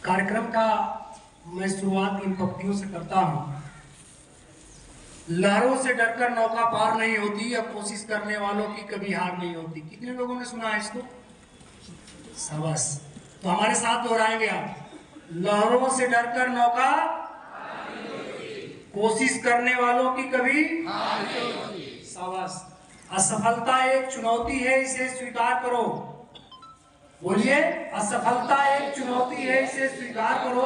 कार्यक्रम का मैं शुरुआत इन पंक्तियों से करता हूँ। लहरों से डरकर नौका पार नहीं होती, अब कोशिश करने वालों की कभी हार नहीं होती। कितने लोगों ने सुना है इसको? शाबाश। तो हमारे साथ दोहराएंगे आप। लहरों से डरकर नौका कोशिश करने वालों की कभी हार नहीं होती। शाबाश। असफलता एक चुनौती है, इसे स्वीकार करो। बोलिए, असफलता एक चुनौती है, इसे स्वीकार करो।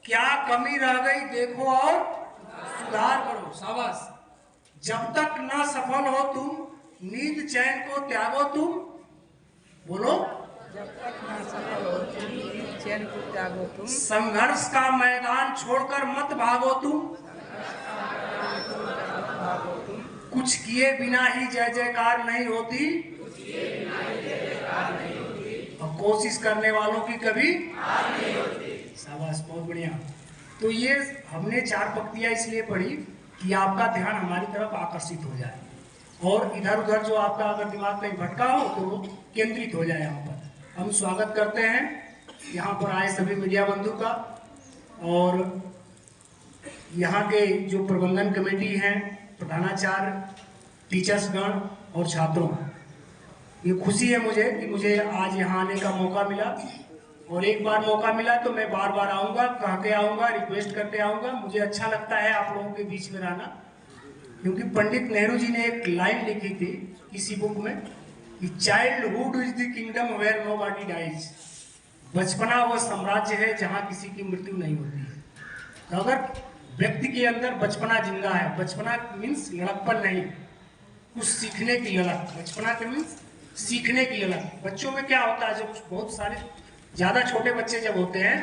क्या कमी रह गई देखो और सुधार करो। शाबाश। जब तक ना सफल हो तुम, नींद चैन को त्यागो तुम। बोलो, जब तक ना सफल हो तुम, नींद चैन को त्यागो तुम। संघर्ष का मैदान छोड़कर मत भागो तुम। कुछ किए बिना ही जय जयकार नहीं होती, और कोशिश करने वालों की कभी हार नहीं होती। शाबाश, बहुत बढ़िया। तो ये हमने 4 पंक्तियां इसलिए पढ़ी कि आपका ध्यान हमारी तरफ आकर्षित हो जाए और इधर उधर जो आपका अगर दिमाग कहीं भटका हो तो वो केंद्रित हो जाए यहाँ पर। हम स्वागत करते हैं यहाँ पर आए सभी मीडिया बंधु का और यहाँ के जो प्रबंधन कमेटी हैं, प्रधानाचार्य, टीचर्सगण और छात्रों। ये खुशी है मुझे कि मुझे आज यहाँ आने का मौका मिला और एक बार मौका मिला तो मैं बार बार आऊँगा, कह के आऊँगा, रिक्वेस्ट करके आऊँगा। मुझे अच्छा लगता है आप लोगों के बीच में रहना, क्योंकि पंडित नेहरू जी ने एक लाइन लिखी थी किसी बुक में कि childhood is the kingdom where nobody dies. बचपना वो साम्राज्य है जहाँ किसी की मृत्यु नहीं होती है। तो अगर व्यक्ति के अंदर बचपना जिंदा है, बचपना मीन्स लड़कपन नहीं, कुछ सीखने की ललक, बचपना के मीन्स सीखने की ललक। बच्चों में क्या होता है, जब बहुत सारे ज़्यादा छोटे बच्चे जब होते हैं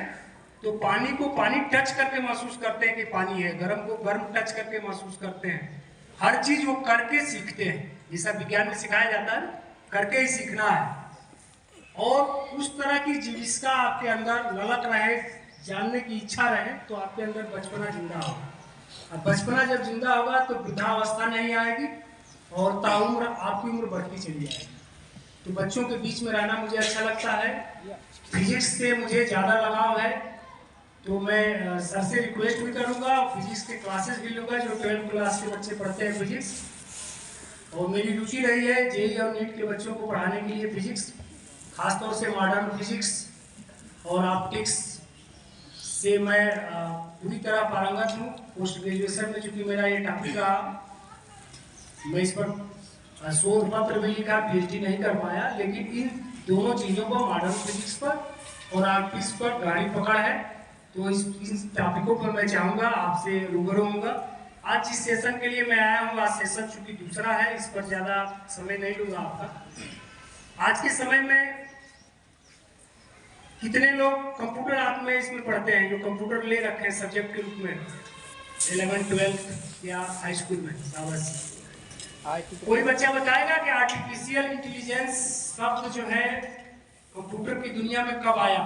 तो पानी को पानी टच करके महसूस करते हैं कि पानी है, गर्म को गर्म टच करके महसूस करते हैं। हर चीज़ वो करके सीखते हैं, जैसा विज्ञान में सिखाया जाता है, करके ही सीखना है। और उस तरह की जीविका आपके अंदर ललक रहे, जानने की इच्छा रहे, तो आपके अंदर बचपना जिंदा होगा। अब बचपना जब जिंदा होगा तो वृद्धावस्था नहीं आएगी और ताउम्र आपकी उम्र बढ़ती चली जाएगी। तो बच्चों के बीच में रहना मुझे अच्छा लगता है। फिजिक्स से मुझे ज़्यादा लगाव है, तो मैं सर से रिक्वेस्ट भी करूँगा, फिजिक्स के क्लासेस भी लूँगा जो 12th क्लास के बच्चे पढ़ते हैं फिजिक्स। और मेरी रुचि रही है जेई और नीट के बच्चों को पढ़ाने के लिए फिजिक्स, खासतौर से मॉडर्न फिजिक्स और ऑप्टिक्स से मैं पूरी तरह पारंगत हूँ। पोस्ट ग्रेजुएशन में चूँकि मेरा ये टॉपिक रहा, मैं इस पर शोध पत्र भी लिखा, पीएचडी नहीं कर पाया, लेकिन इन दोनों चीज़ों पर, मॉडर्न फिजिक्स पर और ऑप्टिक्स पर गाड़ी पकड़ है। तो इस टॉपिकों पर मैं चाहूँगा आपसे रूबरू होऊंगा। आज जिस सेशन के लिए मैं आया हूँ, आज सेशन चूँकि दूसरा है, इस पर ज़्यादा समय नहीं लूँगा आपका। आज के समय में कितने लोग कंप्यूटर आप में इसमें पढ़ते हैं, जो कंप्यूटर ले रखे हैं सब्जेक्ट के रूप में 11th 12th या हाई स्कूल में? शाबाश। कोई बच्चा बताएगा कि आर्टिफिशियल इंटेलिजेंस शब्द जो है कंप्यूटर की दुनिया में कब आया?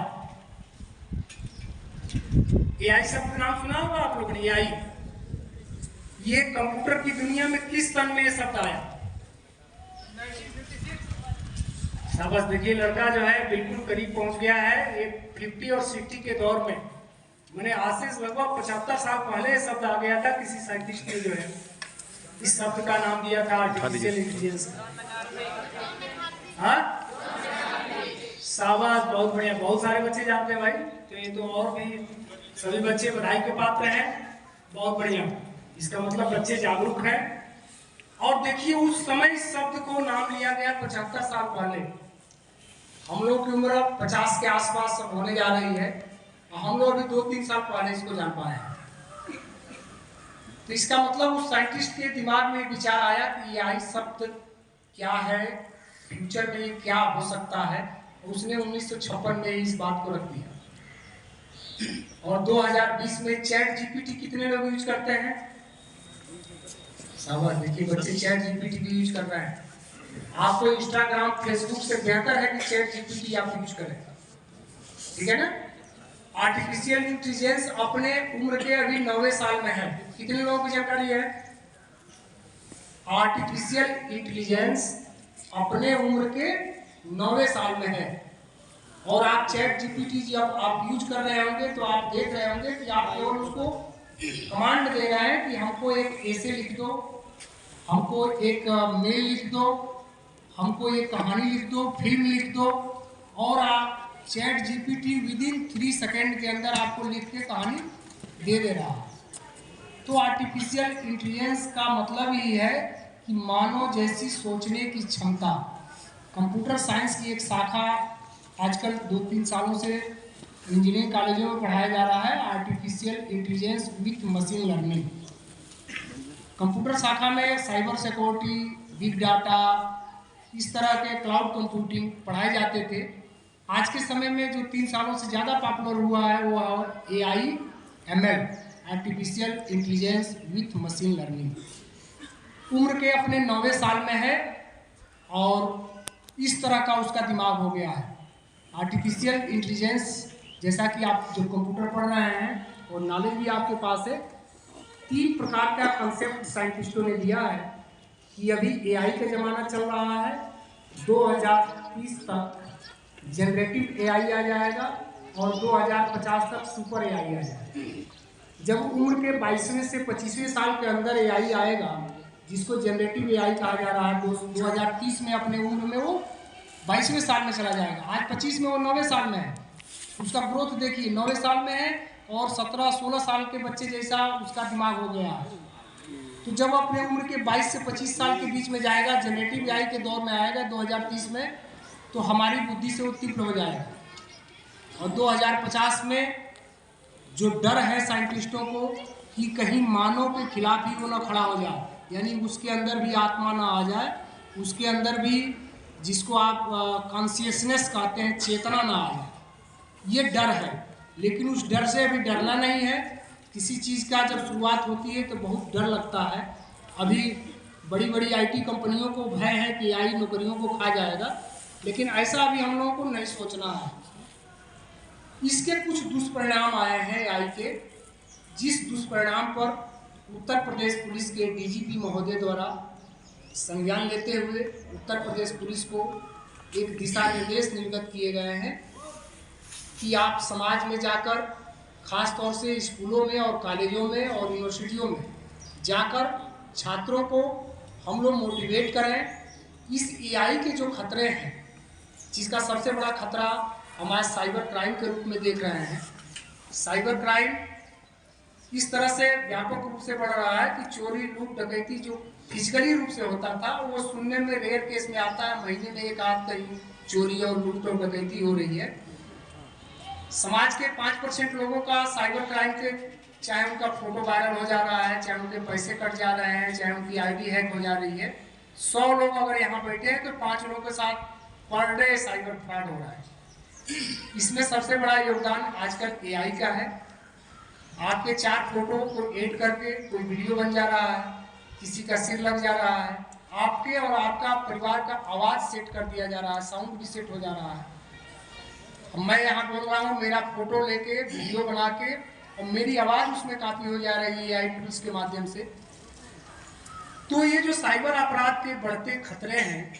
एआई शब्द नाम सुना होगा आप लोगों ने, एआई। ये कंप्यूटर की दुनिया में किस सन में ये शब्द आया? शाबाश। देखिए, लड़का जो है बिल्कुल करीब पहुंच गया है। ये 50 और 60 के दौर में, मैंने आज से लगभग 75 साल पहले ये शब्द आ गया था। किसी साइंटिस्ट ने जो है इस शब्द का नाम दिया था आर्टिफिशियल इंटेलिजेंस का। हाँ, शाबाश, बहुत बढ़िया, बहुत सारे बच्चे जानते हैं भाई। तो ये तो और भी सभी बच्चे बधाई के पात्र हैं, बहुत बढ़िया। इसका मतलब बच्चे जागरूक हैं। और देखिए, उस समय इस शब्द को नाम लिया गया 75 साल पहले। हम लोग की उम्र 50 के आसपास सब होने जा रही है, और हम लोग अभी 2-3 साल पहले इसको जान पाए हैं। तो इसका मतलब उस साइंटिस्ट के दिमाग में विचार आया कि एआई शब्द क्या है, फ्यूचर में क्या हो सकता है। उसने 1956 में इस बात को रख दिया। और 2020 में चैट जीपीटी कितने लोग यूज करते हैं? शाबाश। देखिए, बच्चे चैट जीपीटी भी यूज कर रहे हैं। आपको इंस्टाग्राम, फेसबुक से बेहतर है कि चैट जीपीटी आप यूज करें, ठीक है ना? आर्टिफिशियल इंटेलिजेंस अपने उम्र के अभी 9वें साल में है। कितने लोगों की जानकारी है? आर्टिफिशियल इंटेलिजेंस अपने उम्र के 9वें साल में है और आप चैट जीपीटी जब आप यूज कर रहे होंगे तो आप देख रहे होंगे कि आप केवल उसको कमांड दे रहे हैं कि हमको एक ऐसे लिख दो, हमको एक मेल लिख दो, हमको एक कहानी लिख दो, फिल्म लिख दो, और आप चैट जीपीटी विदिन 3 सेकेंड के अंदर आपको लिख के कहानी दे रहा है। तो आर्टिफिशियल इंटेलिजेंस का मतलब ही है कि मानव जैसी सोचने की क्षमता। कंप्यूटर साइंस की एक शाखा आजकल 2-3 सालों से इंजीनियरिंग कॉलेजों में पढ़ाया जा रहा है, artificial intelligence with machine learning. Computer शाखा में साइबर सिक्योरिटी, बिग डाटा, इस तरह के क्लाउड कंप्यूटिंग पढ़ाए जाते थे। आज के समय में जो 3 सालों से ज़्यादा पॉपुलर हुआ है वो है AI ML, artificial intelligence with machine learning. उम्र के अपने 9वें साल में है और इस तरह का उसका दिमाग हो गया है। आर्टिफिशियल इंटेलिजेंस, जैसा कि आप जो कंप्यूटर पढ़ रहे हैं और नॉलेज भी आपके पास है, 3 प्रकार का कंसेप्ट साइंटिस्टों ने दिया है कि अभी AI का ज़माना चल रहा है, 2030 तक जनरेटिव AI आ जाएगा और 2050 तक सुपर AI आ जाएगा। जब उम्र के 22वें से 25वें साल के अंदर AI आएगा, जिसको जनरेटिव AI कहा जा रहा है, 2030 में अपने उम्र में वो 22वें साल में चला जाएगा। आज 25 में वो 9वें साल में है। उसका ग्रोथ देखिए, 9वें साल में है और 17-16 साल के बच्चे जैसा उसका दिमाग हो गया है। तो जब अपने उम्र के 22 से 25 साल के बीच में जाएगा, जनरेटिव AI के दौर में आएगा 2030 में, तो हमारी बुद्धि से वो तीव्र हो जाएगा। और 2050 में जो डर है साइंटिस्टों को कि कहीं मानव के खिलाफ ही वो ना खड़ा हो जाए, यानी उसके अंदर भी आत्मा ना आ जाए, उसके अंदर भी जिसको आप कॉन्शियसनेस कहते हैं, चेतना ना आ जाए, ये डर है। लेकिन उस डर से अभी डरना नहीं है। किसी चीज़ का जब शुरुआत होती है तो बहुत डर लगता है। अभी बड़ी बड़ी IT कंपनियों को भय है कि AI नौकरियों को खा जाएगा, लेकिन ऐसा अभी हम लोगों को नहीं सोचना है। इसके कुछ दुष्परिणाम आए हैं AI के, जिस दुष्परिणाम पर उत्तर प्रदेश पुलिस के DGP महोदय द्वारा संज्ञान लेते हुए उत्तर प्रदेश पुलिस को एक दिशा निर्देश निर्गत किए गए हैं कि आप समाज में जाकर, खास तौर से स्कूलों में और कॉलेजों में और यूनिवर्सिटियों में जाकर छात्रों को हम लोग मोटिवेट करें। इस AI के जो खतरे हैं, जिसका सबसे बड़ा खतरा हमारे साइबर क्राइम के रूप में देख रहे हैं। साइबर क्राइम इस तरह से व्यापक रूप से बढ़ रहा है कि चोरी, लूट, डकैती जो फिजिकली रूप से होता था वो सुनने में रेयर केस में आता है। महीने में एक आध कहीं चोरी और लूट और डकैती हो रही है। समाज के 5% लोगों का साइबर क्राइम के, चाहे उनका फोटो वायरल हो जा रहा है, चाहे उनके पैसे कट जा रहे हैं, चाहे उनकी ID हैक हो जा रही है, 100 लोग अगर यहाँ बैठे हैं तो 5 लोगों के साथ पर डे साइबर फ्रॉड हो रहा है। इसमें सबसे बड़ा योगदान आजकल AI का है। आपके 4 फोटो को एड करके कोई वीडियो बन जा रहा है, किसी का सिर लग जा रहा है, आपके और आपका परिवार का आवाज़ सेट कर दिया जा रहा है, साउंड भी सेट हो जा रहा है। मैं यहाँ बोल रहा हूँ, मेरा फोटो लेके वीडियो बना के और मेरी आवाज़ उसमें काफ़ी हो जा रही है AI टूल्स के माध्यम से। तो ये जो साइबर अपराध के बढ़ते खतरे हैं,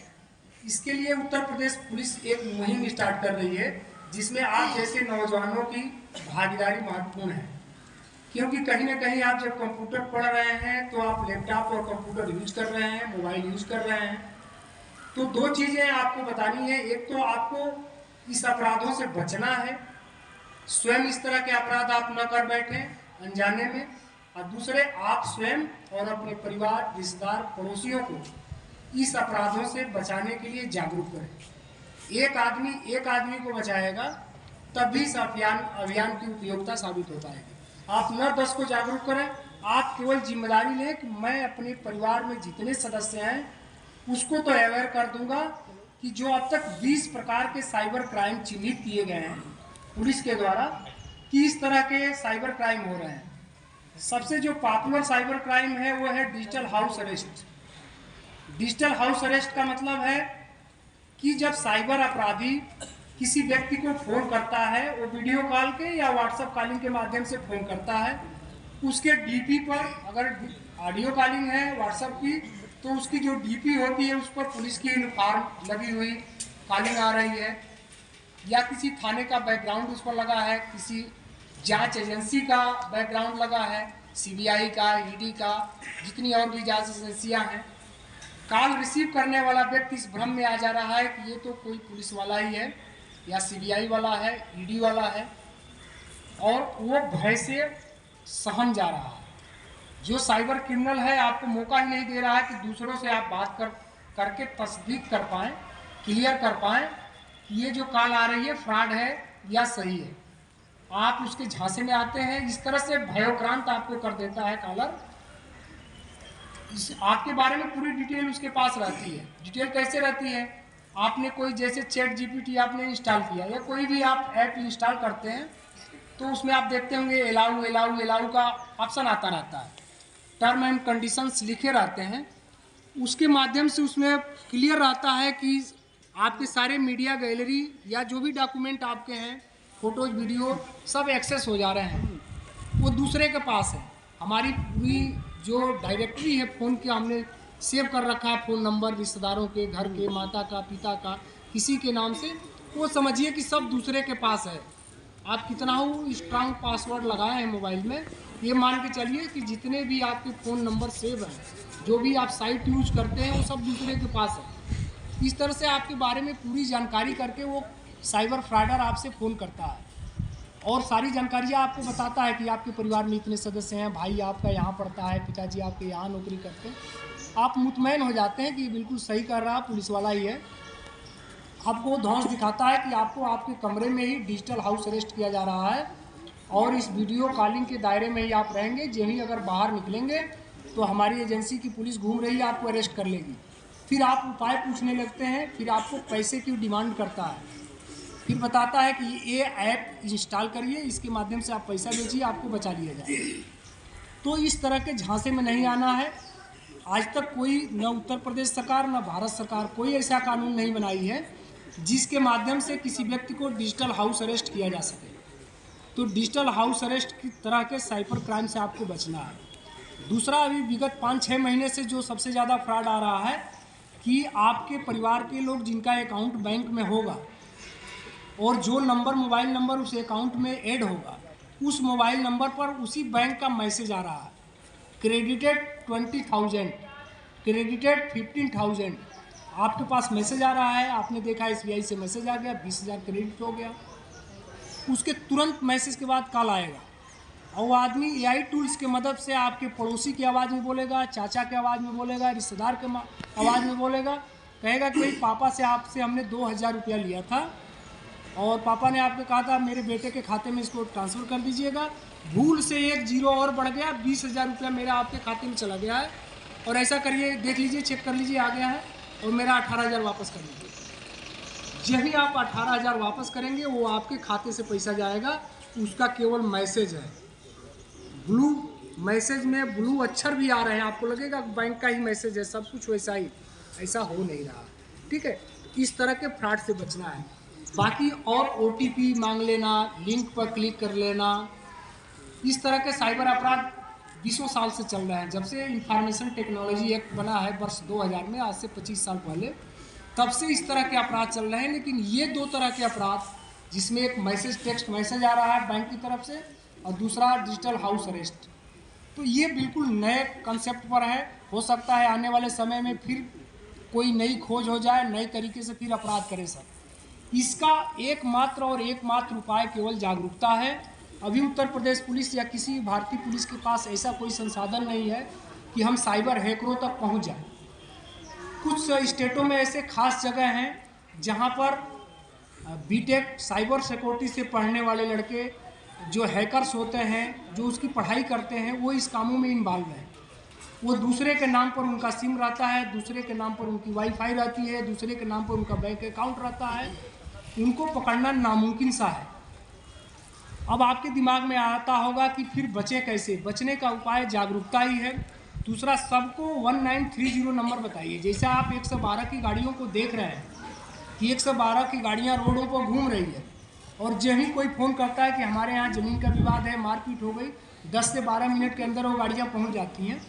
इसके लिए उत्तर प्रदेश पुलिस एक मुहिम स्टार्ट कर रही है, जिसमें आप जैसे नौजवानों की भागीदारी महत्वपूर्ण है। क्योंकि कहीं ना कहीं आप जब कंप्यूटर पढ़ रहे हैं तो आप लैपटॉप और कंप्यूटर यूज कर रहे हैं, मोबाइल यूज कर रहे हैं। तो 2 चीज़ें आपको बतानी है। एक तो आपको इस अपराधों से बचना है, स्वयं इस तरह के अपराध आप न कर बैठें अनजाने में, और दूसरे आप स्वयं और अपने परिवार, रिश्तेदार, पड़ोसियों को इस अपराधों से बचाने के लिए जागरूक करें। एक आदमी को बचाएगा तभी इस अभियान की उपयोगिता साबित हो पाएगी। आप न 10 को जागरूक करें, आप केवल जिम्मेदारी लें कि मैं अपने परिवार में जितने सदस्य हैं उसको तो अवेयर कर दूंगा कि जो अब तक 20 प्रकार के साइबर क्राइम चिन्हित किए गए हैं पुलिस के द्वारा, कि इस तरह के साइबर क्राइम हो रहे हैं। सबसे जो पॉपुलर साइबर क्राइम है वो है digital house arrest. Digital house arrest का मतलब है कि जब साइबर अपराधी किसी व्यक्ति को फ़ोन करता है, वो वीडियो कॉल के या व्हाट्सएप कॉलिंग के माध्यम से फ़ोन करता है, उसके DP पर, अगर ऑडियो कॉलिंग है व्हाट्सएप की, तो उसकी जो DP होती है उस पर पुलिस की यूनिफॉर्म लगी हुई कॉलिंग आ रही है। या किसी थाने का बैकग्राउंड उस पर लगा है, किसी जांच एजेंसी का बैकग्राउंड लगा है, सीबीआई का, ईडी का, जितनी और भी जांच एजेंसियां हैं। कॉल रिसीव करने वाला व्यक्ति इस भ्रम में आ जा रहा है कि ये तो कोई पुलिस वाला ही है या सीबीआई वाला है, ईडी वाला है, और वो भय से सहम जा रहा है। जो साइबर क्रिमिनल है आपको मौका ही नहीं दे रहा है कि दूसरों से आप बात करके तस्दीक कर पाएँ, क्लियर कर पाएँ कि ये जो कॉल आ रही है फ्रॉड है या सही है। आप उसके झांसे में आते हैं। इस तरह से भयोक्रांत आपको कर देता है कॉलर। आपके बारे में पूरी डिटेल उसके पास रहती है। डिटेल कैसे रहती है? आपने कोई जैसे चैट जीपीटी आपने इंस्टॉल किया या कोई भी आप ऐप इंस्टॉल करते हैं तो उसमें आप देखते होंगे एलाउ का ऑप्शन आता रहता है, टर्म एंड कंडीशंस लिखे रहते हैं। उसके माध्यम से उसमें क्लियर रहता है कि आपके सारे मीडिया गैलरी या जो भी डॉक्यूमेंट आपके हैं, फोटोज वीडियो सब एक्सेस हो जा रहे हैं, वो दूसरे के पास है। हमारी पूरी जो डायरेक्टरी है फ़ोन की हमने सेव कर रखा है, फ़ोन नंबर रिश्तेदारों के, घर के, माता का, पिता का, किसी के नाम से, वो समझिए कि सब दूसरे के पास है। आप कितना हो स्ट्रांग पासवर्ड लगाए हैं मोबाइल में, ये मान के चलिए कि जितने भी आपके फ़ोन नंबर सेव हैं, जो भी आप साइट यूज करते हैं, वो सब दूसरे के पास है। इस तरह से आपके बारे में पूरी जानकारी करके वो साइबर फ्रॉडर आपसे फ़ोन करता है और सारी जानकारियाँ आपको बताता है कि आपके परिवार में इतने सदस्य हैं, भाई आपका यहाँ पढ़ता है, पिताजी आपके यहाँ नौकरी करते हैं। आप मुतमैन हो जाते हैं कि बिल्कुल सही कर रहा, पुलिस वाला ही है। आपको धौंस दिखाता है कि आपको आपके कमरे में ही डिजिटल हाउस अरेस्ट किया जा रहा है और इस वीडियो कॉलिंग के दायरे में ही आप रहेंगे। यही अगर बाहर निकलेंगे तो हमारी एजेंसी की पुलिस घूम रही है, आपको अरेस्ट कर लेगी। फिर आप उपाय पूछने लगते हैं, फिर आपको पैसे की डिमांड करता है, फिर बताता है कि ये ऐप इंस्टॉल करिए, इसके माध्यम से आप पैसा भेजिए, आपको बचा लिया जाए। तो इस तरह के झांसे में नहीं आना है। आज तक कोई न उत्तर प्रदेश सरकार न भारत सरकार कोई ऐसा कानून नहीं बनाई है जिसके माध्यम से किसी व्यक्ति को डिजिटल हाउस अरेस्ट किया जा सके। तो डिजिटल हाउस अरेस्ट की तरह के साइबर क्राइम से आपको बचना है। दूसरा, अभी विगत 5-6 महीने से जो सबसे ज़्यादा फ्रॉड आ रहा है कि आपके परिवार के लोग जिनका अकाउंट बैंक में होगा और जो नंबर मोबाइल नंबर उस अकाउंट में ऐड होगा, उस मोबाइल नंबर पर उसी बैंक का मैसेज आ रहा है, क्रेडिटेड 20,000, क्रेडिटेड 15,000। आपके पास मैसेज आ रहा है, आपने देखा SBI से मैसेज आ गया, 20,000 क्रेडिट हो गया। उसके तुरंत मैसेज के बाद कॉल आएगा और वो आदमी AI टूल्स के मदद से आपके पड़ोसी की आवाज़ में बोलेगा, चाचा के आवाज़ में बोलेगा, रिश्तेदार के आवाज़ में बोलेगा, कहेगा कि भाई पापा से आपसे हमने 2,000 रुपया लिया था और पापा ने आपको कहा था मेरे बेटे के खाते में इसको ट्रांसफ़र कर दीजिएगा। भूल से एक जीरो और बढ़ गया, 20,000 रुपया मेरा आपके खाते में चला गया है और ऐसा करिए, देख लीजिए, चेक कर लीजिए, आ गया है और मेरा 18,000 वापस कर दीजिए। यही आप 18,000 वापस करेंगे, वो आपके खाते से पैसा जाएगा। उसका केवल मैसेज है, ब्लू मैसेज में ब्लू अक्षर भी आ रहे हैं, आपको लगेगा बैंक का ही मैसेज है, सब कुछ वैसा ही, ऐसा हो नहीं रहा। ठीक है, इस तरह के फ्रॉड से बचना है। बाकी और OTP मांग लेना, लिंक पर क्लिक कर लेना, इस तरह के साइबर अपराध 20 साल से चल रहे हैं। जब से इंफॉर्मेशन टेक्नोलॉजी एक्ट बना है वर्ष 2000 में, आज से 25 साल पहले, तब से इस तरह के अपराध चल रहे हैं। लेकिन ये दो तरह के अपराध, जिसमें एक मैसेज, टेक्स्ट मैसेज आ रहा है बैंक की तरफ से और दूसरा डिजिटल हाउस अरेस्ट, तो ये बिल्कुल नए कंसेप्ट पर है। हो सकता है आने वाले समय में फिर कोई नई खोज हो जाए, नए तरीके से फिर अपराध करे सब। इसका एकमात्र उपाय केवल जागरूकता है। अभी उत्तर प्रदेश पुलिस या किसी भारतीय पुलिस के पास ऐसा कोई संसाधन नहीं है कि हम साइबर हैकरों तक पहुंच जाएं। कुछ स्टेटों में ऐसे खास जगह हैं जहां पर बीटेक साइबर सिक्योरिटी से पढ़ने वाले लड़के जो हैकर्स होते हैं, जो उसकी पढ़ाई करते हैं, वो इस कामों में इन्वॉल्व हैं। वो दूसरे के नाम पर उनका सिम रहता है, दूसरे के नाम पर उनकी वाईफाई रहती है, दूसरे के नाम पर उनका बैंक अकाउंट रहता है। उनको पकड़ना नामुमकिन सा है। अब आपके दिमाग में आता होगा कि फिर बचें कैसे? बचने का उपाय जागरूकता ही है। दूसरा, सबको 1930 नंबर बताइए। जैसे आप 112 की गाड़ियों को देख रहे हैं कि 112 की गाड़ियां रोडों पर घूम रही है और जब ही कोई फ़ोन करता है कि हमारे यहाँ ज़मीन का विवाद है, मारपीट हो गई, 10 से 12 मिनट के अंदर वो गाड़ियाँ पहुँच जाती हैं।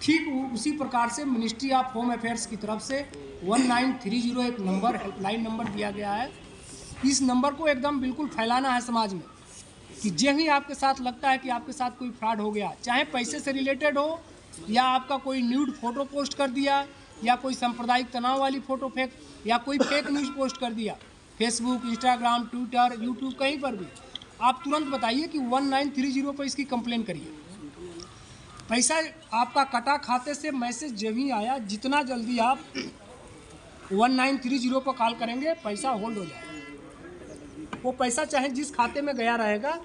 ठीक उसी प्रकार से मिनिस्ट्री ऑफ होम अफेयर्स की तरफ से 1930 एक नंबर, हेल्पलाइन नंबर दिया गया है। इस नंबर को एकदम बिल्कुल फैलाना है समाज में कि जब ही आपके साथ लगता है कि आपके साथ कोई फ्रॉड हो गया, चाहे पैसे से रिलेटेड हो या आपका कोई न्यूड फोटो पोस्ट कर दिया या कोई सांप्रदायिक तनाव वाली फ़ोटो फेक या कोई फेक न्यूज़ पोस्ट कर दिया फेसबुक, इंस्टाग्राम, ट्विटर, यूट्यूब, कहीं पर भी, आप तुरंत बताइए कि 1930 पर इसकी कंप्लेन करिए। पैसा आपका कटा खाते से मैसेज जब ही आया, जितना जल्दी आप 1930 पर कॉल करेंगे पैसा होल्ड हो जाएगा। वो पैसा चाहे जिस खाते में गया रहेगा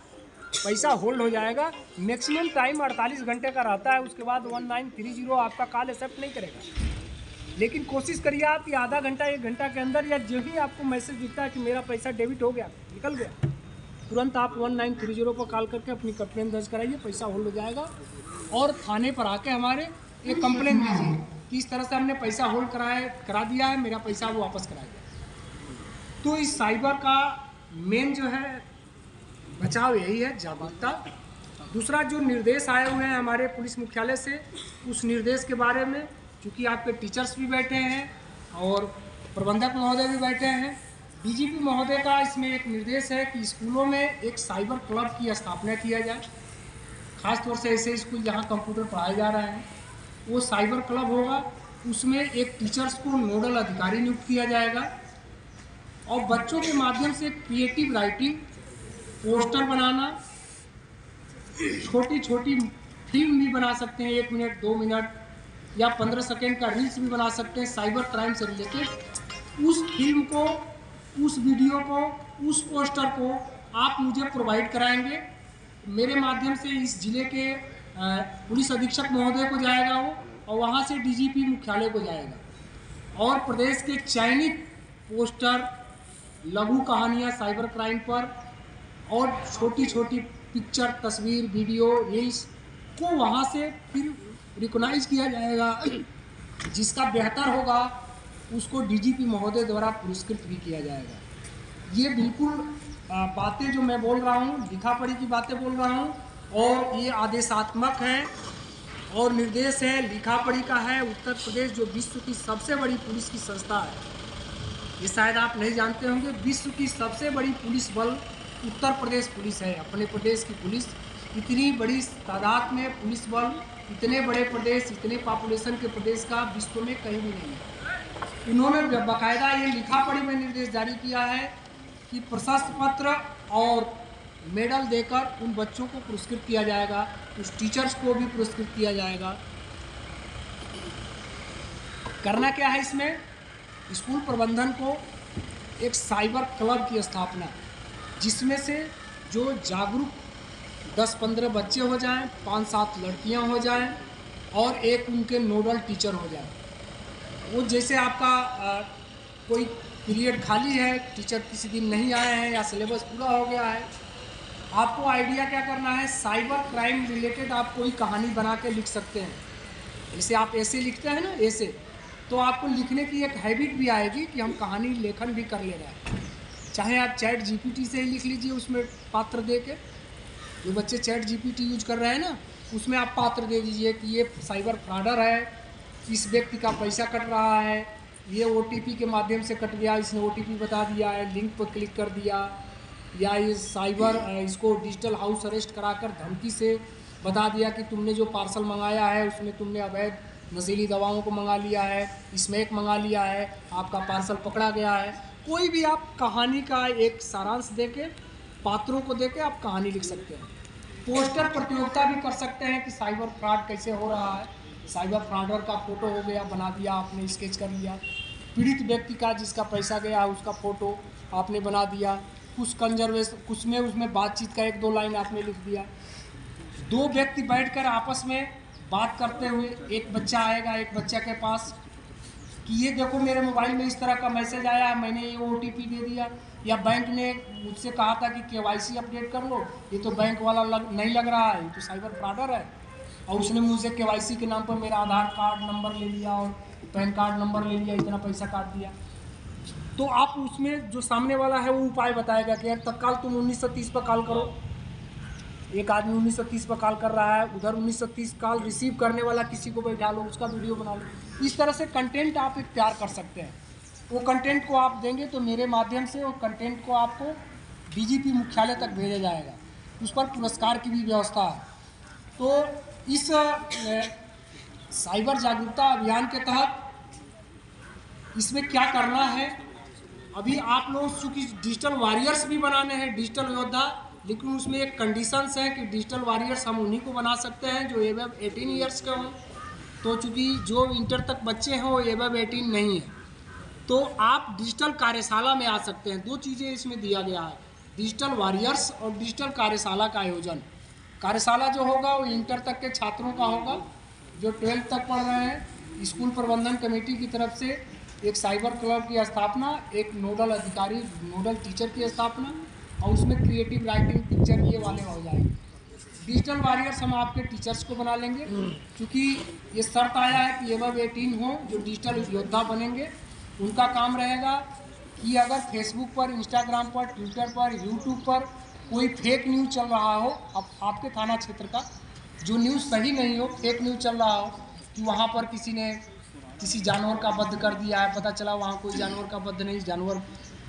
पैसा होल्ड हो जाएगा। मैक्सिमम टाइम 48 घंटे का रहता है, उसके बाद 1930 आपका कॉल एक्सेप्ट नहीं करेगा। लेकिन कोशिश करिए आप कि आधा घंटा 1 घंटा के अंदर या जब ही आपको मैसेज दिखता है कि मेरा पैसा डेबिट हो गया, निकल गया, तुरंत आप 1930 पर कॉल करके अपनी कंप्लेन दर्ज कराइए, पैसा होल्ड हो जाएगा। और थाने पर आके हमारे एक कंप्लेन दीजिए कि इस तरह से हमने पैसा होल्ड करा दिया है, मेरा पैसा वो वापस कराइए। तो इस साइबर का मेन जो है बचाव यही है, जागरूकता। दूसरा जो निर्देश आए हुए हैं हमारे पुलिस मुख्यालय से, उस निर्देश के बारे में चूँकि आपके टीचर्स भी बैठे हैं और प्रबंधक महोदय भी बैठे हैं, डीजीपी महोदय का इसमें एक निर्देश है कि स्कूलों में एक साइबर क्लब की स्थापना किया जाए। खासतौर से ऐसे स्कूल जहाँ कंप्यूटर पढ़ाए जा रहे हैं वो साइबर क्लब होगा, उसमें एक टीचर्स को नोडल अधिकारी नियुक्त किया जाएगा और बच्चों के माध्यम से क्रिएटिव राइटिंग, पोस्टर बनाना, छोटी छोटी फिल्म भी बना सकते हैं, 1 मिनट 2 मिनट या 15 सेकेंड का रील्स भी बना सकते हैं साइबर क्राइम से रिलेटेड। उस फिल्म को, उस वीडियो को, उस पोस्टर को आप मुझे प्रोवाइड कराएंगे, मेरे माध्यम से इस जिले के पुलिस अधीक्षक महोदय को जाएगा वो, और वहाँ से डीजीपी मुख्यालय को जाएगा। और प्रदेश के चयनित पोस्टर, लघु कहानियाँ साइबर क्राइम पर और छोटी छोटी पिक्चर, तस्वीर, वीडियो, रील्स को वहाँ से फिर रिकॉग्नाइज किया जाएगा। जिसका बेहतर होगा उसको डीजीपी महोदय द्वारा पुरस्कृत भी किया जाएगा। ये बिल्कुल बातें जो मैं बोल रहा हूँ लिखा पढ़ी की बातें बोल रहा हूँ, और ये आदेशात्मक है और निर्देश है, लिखा पढ़ी का है। उत्तर प्रदेश जो विश्व की सबसे बड़ी पुलिस की संस्था है, ये शायद आप नहीं जानते होंगे, विश्व की सबसे बड़ी पुलिस बल उत्तर प्रदेश पुलिस है। अपने प्रदेश की पुलिस, इतनी बड़ी तादाद में पुलिस बल, इतने बड़े प्रदेश, इतने पॉपुलेशन के प्रदेश का विश्व में कहीं भी नहीं है। इन्होंने बाकायदा ये लिखा पढ़ी में निर्देश जारी किया है कि प्रशस्ति पत्र और मेडल देकर उन बच्चों को पुरस्कृत किया जाएगा, उस टीचर्स को भी पुरस्कृत किया जाएगा। करना क्या है इसमें, स्कूल प्रबंधन को एक साइबर क्लब की स्थापना, जिसमें से जो जागरूक 10-15 बच्चे हो जाएं, 5-7 लड़कियां हो जाएं और एक उनके नोडल टीचर हो जाए। वो जैसे आपका कोई पीरियड खाली है, टीचर किसी दिन नहीं आए हैं या सिलेबस पूरा हो गया है, आपको आइडिया क्या करना है, साइबर क्राइम रिलेटेड आप कोई कहानी बना के लिख सकते हैं। जैसे आप ऐसे लिखते हैं ना, ऐसे, तो आपको लिखने की एक हैबिट भी आएगी कि हम कहानी लेखन भी कर ले रहे हैं। चाहे आप चैट जीपीटी से ही लिख लीजिए, उसमें पात्र दे के, जो बच्चे चैट जीपीटी यूज कर रहे हैं ना, उसमें आप पात्र दे दीजिए कि ये साइबर फ्रॉडर है, इस व्यक्ति का पैसा कट रहा है, ये ओटीपी के माध्यम से कट गया, इसने ओटीपी बता दिया है, लिंक पर क्लिक कर दिया, या ये साइबर इसको डिजिटल हाउस अरेस्ट कराकर धमकी से बता दिया कि तुमने जो पार्सल मंगाया है उसमें तुमने अवैध नशीली दवाओं को मंगा लिया है, स्मैक मंगा लिया है, आपका पार्सल पकड़ा गया है। कोई भी आप कहानी का एक सारांश देके, पात्रों को देके आप कहानी लिख सकते हैं। पोस्टर प्रतियोगिता भी कर सकते हैं कि साइबर फ्रॉड कैसे हो रहा है। साइबर फ्रॉडर का फ़ोटो हो गया, बना दिया आपने, स्केच कर लिया। पीड़ित व्यक्ति का जिसका पैसा गया उसका फ़ोटो आपने बना दिया, कुछ कंजर्वेशन, कुछ में उसमें बातचीत का 1-2 लाइन आपने लिख दिया। 2 व्यक्ति बैठकर आपस में बात करते हुए, एक बच्चा आएगा एक बच्चा के पास कि ये देखो मेरे मोबाइल में इस तरह का मैसेज आया है, मैंने ये ओटीपी दे दिया, या बैंक ने मुझसे कहा था कि केवाईसी अपडेट कर लो, ये तो बैंक वाला नहीं लग रहा है, ये तो साइबर फ्रॉडर है, और उसने मुझसे केवाईसी के नाम पर मेरा आधार कार्ड नंबर ले लिया और पैन कार्ड नंबर ले लिया, इतना पैसा काट दिया। तो आप उसमें जो सामने वाला है वो उपाय बताएगा कि यार तत्काल तुम 1930 पर कॉल करो। एक आदमी 1930 पर कॉल कर रहा है, उधर 1930 कॉल रिसीव करने वाला किसी को बैठा लो, उसका वीडियो बना लो। इस तरह से कंटेंट आप एक तैयार कर सकते हैं वो कंटेंट को आप देंगे तो मेरे माध्यम से वो कंटेंट को आपको डीजीपी मुख्यालय तक भेजा जाएगा, उस पर पुरस्कार की भी व्यवस्था है। तो इस साइबर जागरूकता अभियान के तहत इसमें क्या करना है, अभी आप लोग चूँकि डिजिटल वॉरियर्स भी बनाने हैं, डिजिटल योद्धा, लेकिन उसमें एक कंडीशंस है कि डिजिटल वॉरियर्स हम उन्हीं को बना सकते हैं जो एबव 18 ईयर्स के हों। तो चूँकि जो इंटर तक बच्चे हैं वो एबव 18 नहीं है, तो आप डिजिटल कार्यशाला में आ सकते हैं। दो चीज़ें इसमें दिया गया है, डिजिटल वॉरियर्स और डिजिटल कार्यशाला का आयोजन। कार्यशाला जो होगा वो इंटर तक के छात्रों का होगा जो 12th तक पढ़ रहे हैं। स्कूल प्रबंधन कमेटी की तरफ से एक साइबर क्लब की स्थापना, एक नोडल अधिकारी, नोडल टीचर की स्थापना, और उसमें क्रिएटिव राइटिंग, पिक्चर ये वाले हो जाएंगे। डिजिटल वॉरियर्स हम आपके टीचर्स को बना लेंगे, क्योंकि ये शर्त आया है कि एबव 18 हो जो डिजिटल योद्धा बनेंगे। उनका काम रहेगा कि अगर फेसबुक पर, इंस्टाग्राम पर, ट्विटर पर, यूट्यूब पर कोई फेक न्यूज़ चल रहा हो, अब आपके थाना क्षेत्र का जो न्यूज़ सही नहीं हो, फेक न्यूज़ चल रहा हो कि वहाँ पर किसी ने किसी जानवर का वध कर दिया है, पता चला वहाँ कोई जानवर का वध नहीं, जानवर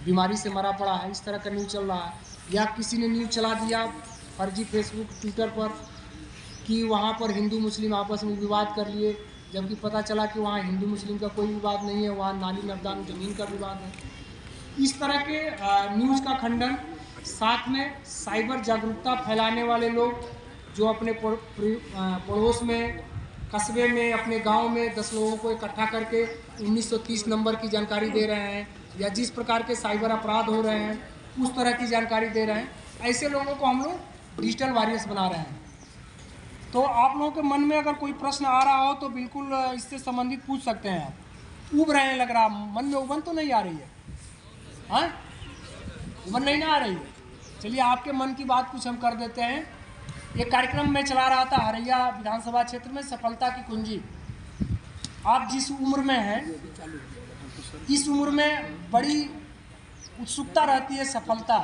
बीमारी से मरा पड़ा है, इस तरह का न्यूज़ चल रहा है, या किसी ने न्यूज़ चला दिया फर्जी फेसबुक, ट्विटर पर कि वहाँ पर हिंदू मुस्लिम आपस में विवाद कर लिए, जबकि पता चला कि वहाँ हिंदू मुस्लिम का कोई विवाद नहीं है, वहाँ नाली नर्मदा ज़मीन का विवाद है। इस तरह के न्यूज़ का खंडन, साथ में साइबर जागरूकता फैलाने वाले लोग जो अपने पड़ोस में, कस्बे में, अपने गांव में 10 लोगों को इकट्ठा करके 1930 नंबर की जानकारी दे रहे हैं, या जिस प्रकार के साइबर अपराध हो रहे हैं उस तरह की जानकारी दे रहे हैं, ऐसे लोगों को हम लोग डिजिटल वॉरियर्स बना रहे हैं। तो आप लोगों के मन में अगर कोई प्रश्न आ रहा हो तो बिल्कुल इससे संबंधित पूछ सकते हैं। आप उब रहे हैं, लग रहा मन में उबन तो नहीं आ रही है? हाँ, उबन नहीं ना आ रही है? चलिए आपके मन की बात कुछ हम कर देते हैं। एक कार्यक्रम में चला रहा था हरैया विधानसभा क्षेत्र में, सफलता की कुंजी। आप जिस उम्र में हैं, इस उम्र में बड़ी उत्सुकता रहती है सफलता,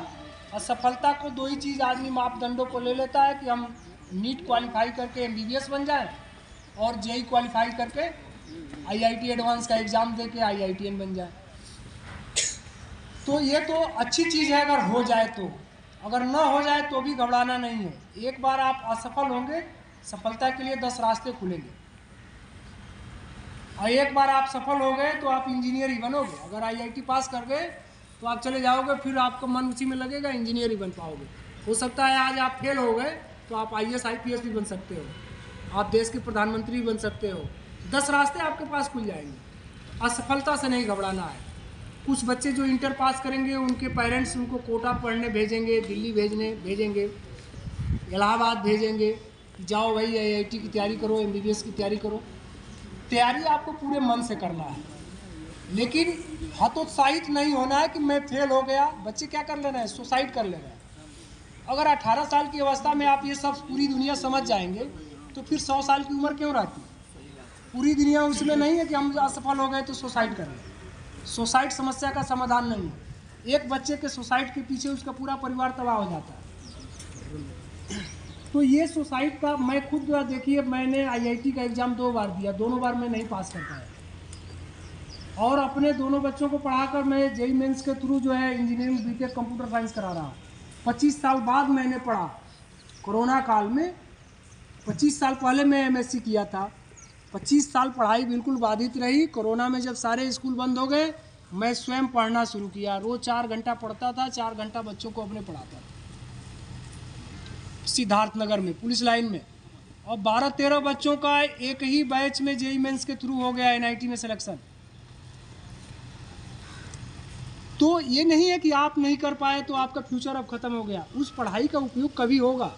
और सफलता को दो ही चीज़ आदमी मापदंडों को ले लेता है कि हम नीट क्वालिफाई करके MBBS बन जाए और JEE क्वालिफाई करके IIT एडवांस का एग्ज़ाम दे के IITN बन जाए। तो ये तो अच्छी चीज़ है अगर हो जाए तो, अगर न हो जाए तो भी घबराना नहीं है। एक बार आप असफल होंगे, सफलता के लिए 10 रास्ते खुलेंगे, और एक बार आप सफल हो गए तो आप इंजीनियर ही बनोगे। अगर IIT पास कर गए तो आप चले जाओगे, फिर आपका मन उसी में लगेगा, इंजीनियर ही बन पाओगे। हो सकता है आज आप फेल हो गए तो आप IAS IPS भी बन सकते हो, आप देश के प्रधानमंत्री भी बन सकते हो। 10 रास्ते आपके पास खुल जाएंगे। असफलता से नहीं घबराना है। कुछ बच्चे जो इंटर पास करेंगे उनके पेरेंट्स उनको कोटा पढ़ने भेजेंगे, दिल्ली भेजेंगे, इलाहाबाद भेजेंगे, जाओ भाई IIT की तैयारी करो, MBBS की तैयारी करो। तैयारी आपको पूरे मन से करना है, लेकिन हतोत्साहित नहीं होना है कि मैं फेल हो गया। बच्चे क्या कर ले रहे हैं? सुसाइड कर ले रहे हैं। अगर 18 साल की अवस्था में आप ये सब पूरी दुनिया समझ जाएंगे तो फिर 100 साल की उम्र क्यों रहती? पूरी दुनिया उसमें नहीं है कि हम असफल हो गए तो सुसाइड करें। सुसाइड समस्या का समाधान नहीं है। एक बच्चे के सुसाइड के पीछे उसका पूरा परिवार तबाह हो जाता है। तो ये सुसाइड का, मैं खुद देखिए, मैंने IIT का एग्ज़ाम 2 बार दिया, दोनों बार मैं नहीं पास कर पाया, और अपने दोनों बच्चों को पढ़ाकर मैं JEE मेंस के थ्रू जो है इंजीनियरिंग BTech कंप्यूटर साइंस करा रहा हूँ। 25 साल बाद मैंने पढ़ा, कोरोना काल में। 25 साल पहले मैं MSc किया था। 25 साल पढ़ाई बिल्कुल बाधित रही। कोरोना में जब सारे स्कूल बंद हो गए, मैं स्वयं पढ़ना शुरू किया। रोज़ 4 घंटा पढ़ता था, 4 घंटा बच्चों को अपने पढ़ाता था सिद्धार्थनगर में, पुलिस लाइन में। और 12-13 बच्चों का एक ही बैच में JEE मेंस के थ्रू हो गया NIT में सिलेक्शन। तो ये नहीं है कि आप नहीं कर पाए तो आपका फ्यूचर अब ख़त्म हो गया। उस पढ़ाई का उपयोग कभी होगा।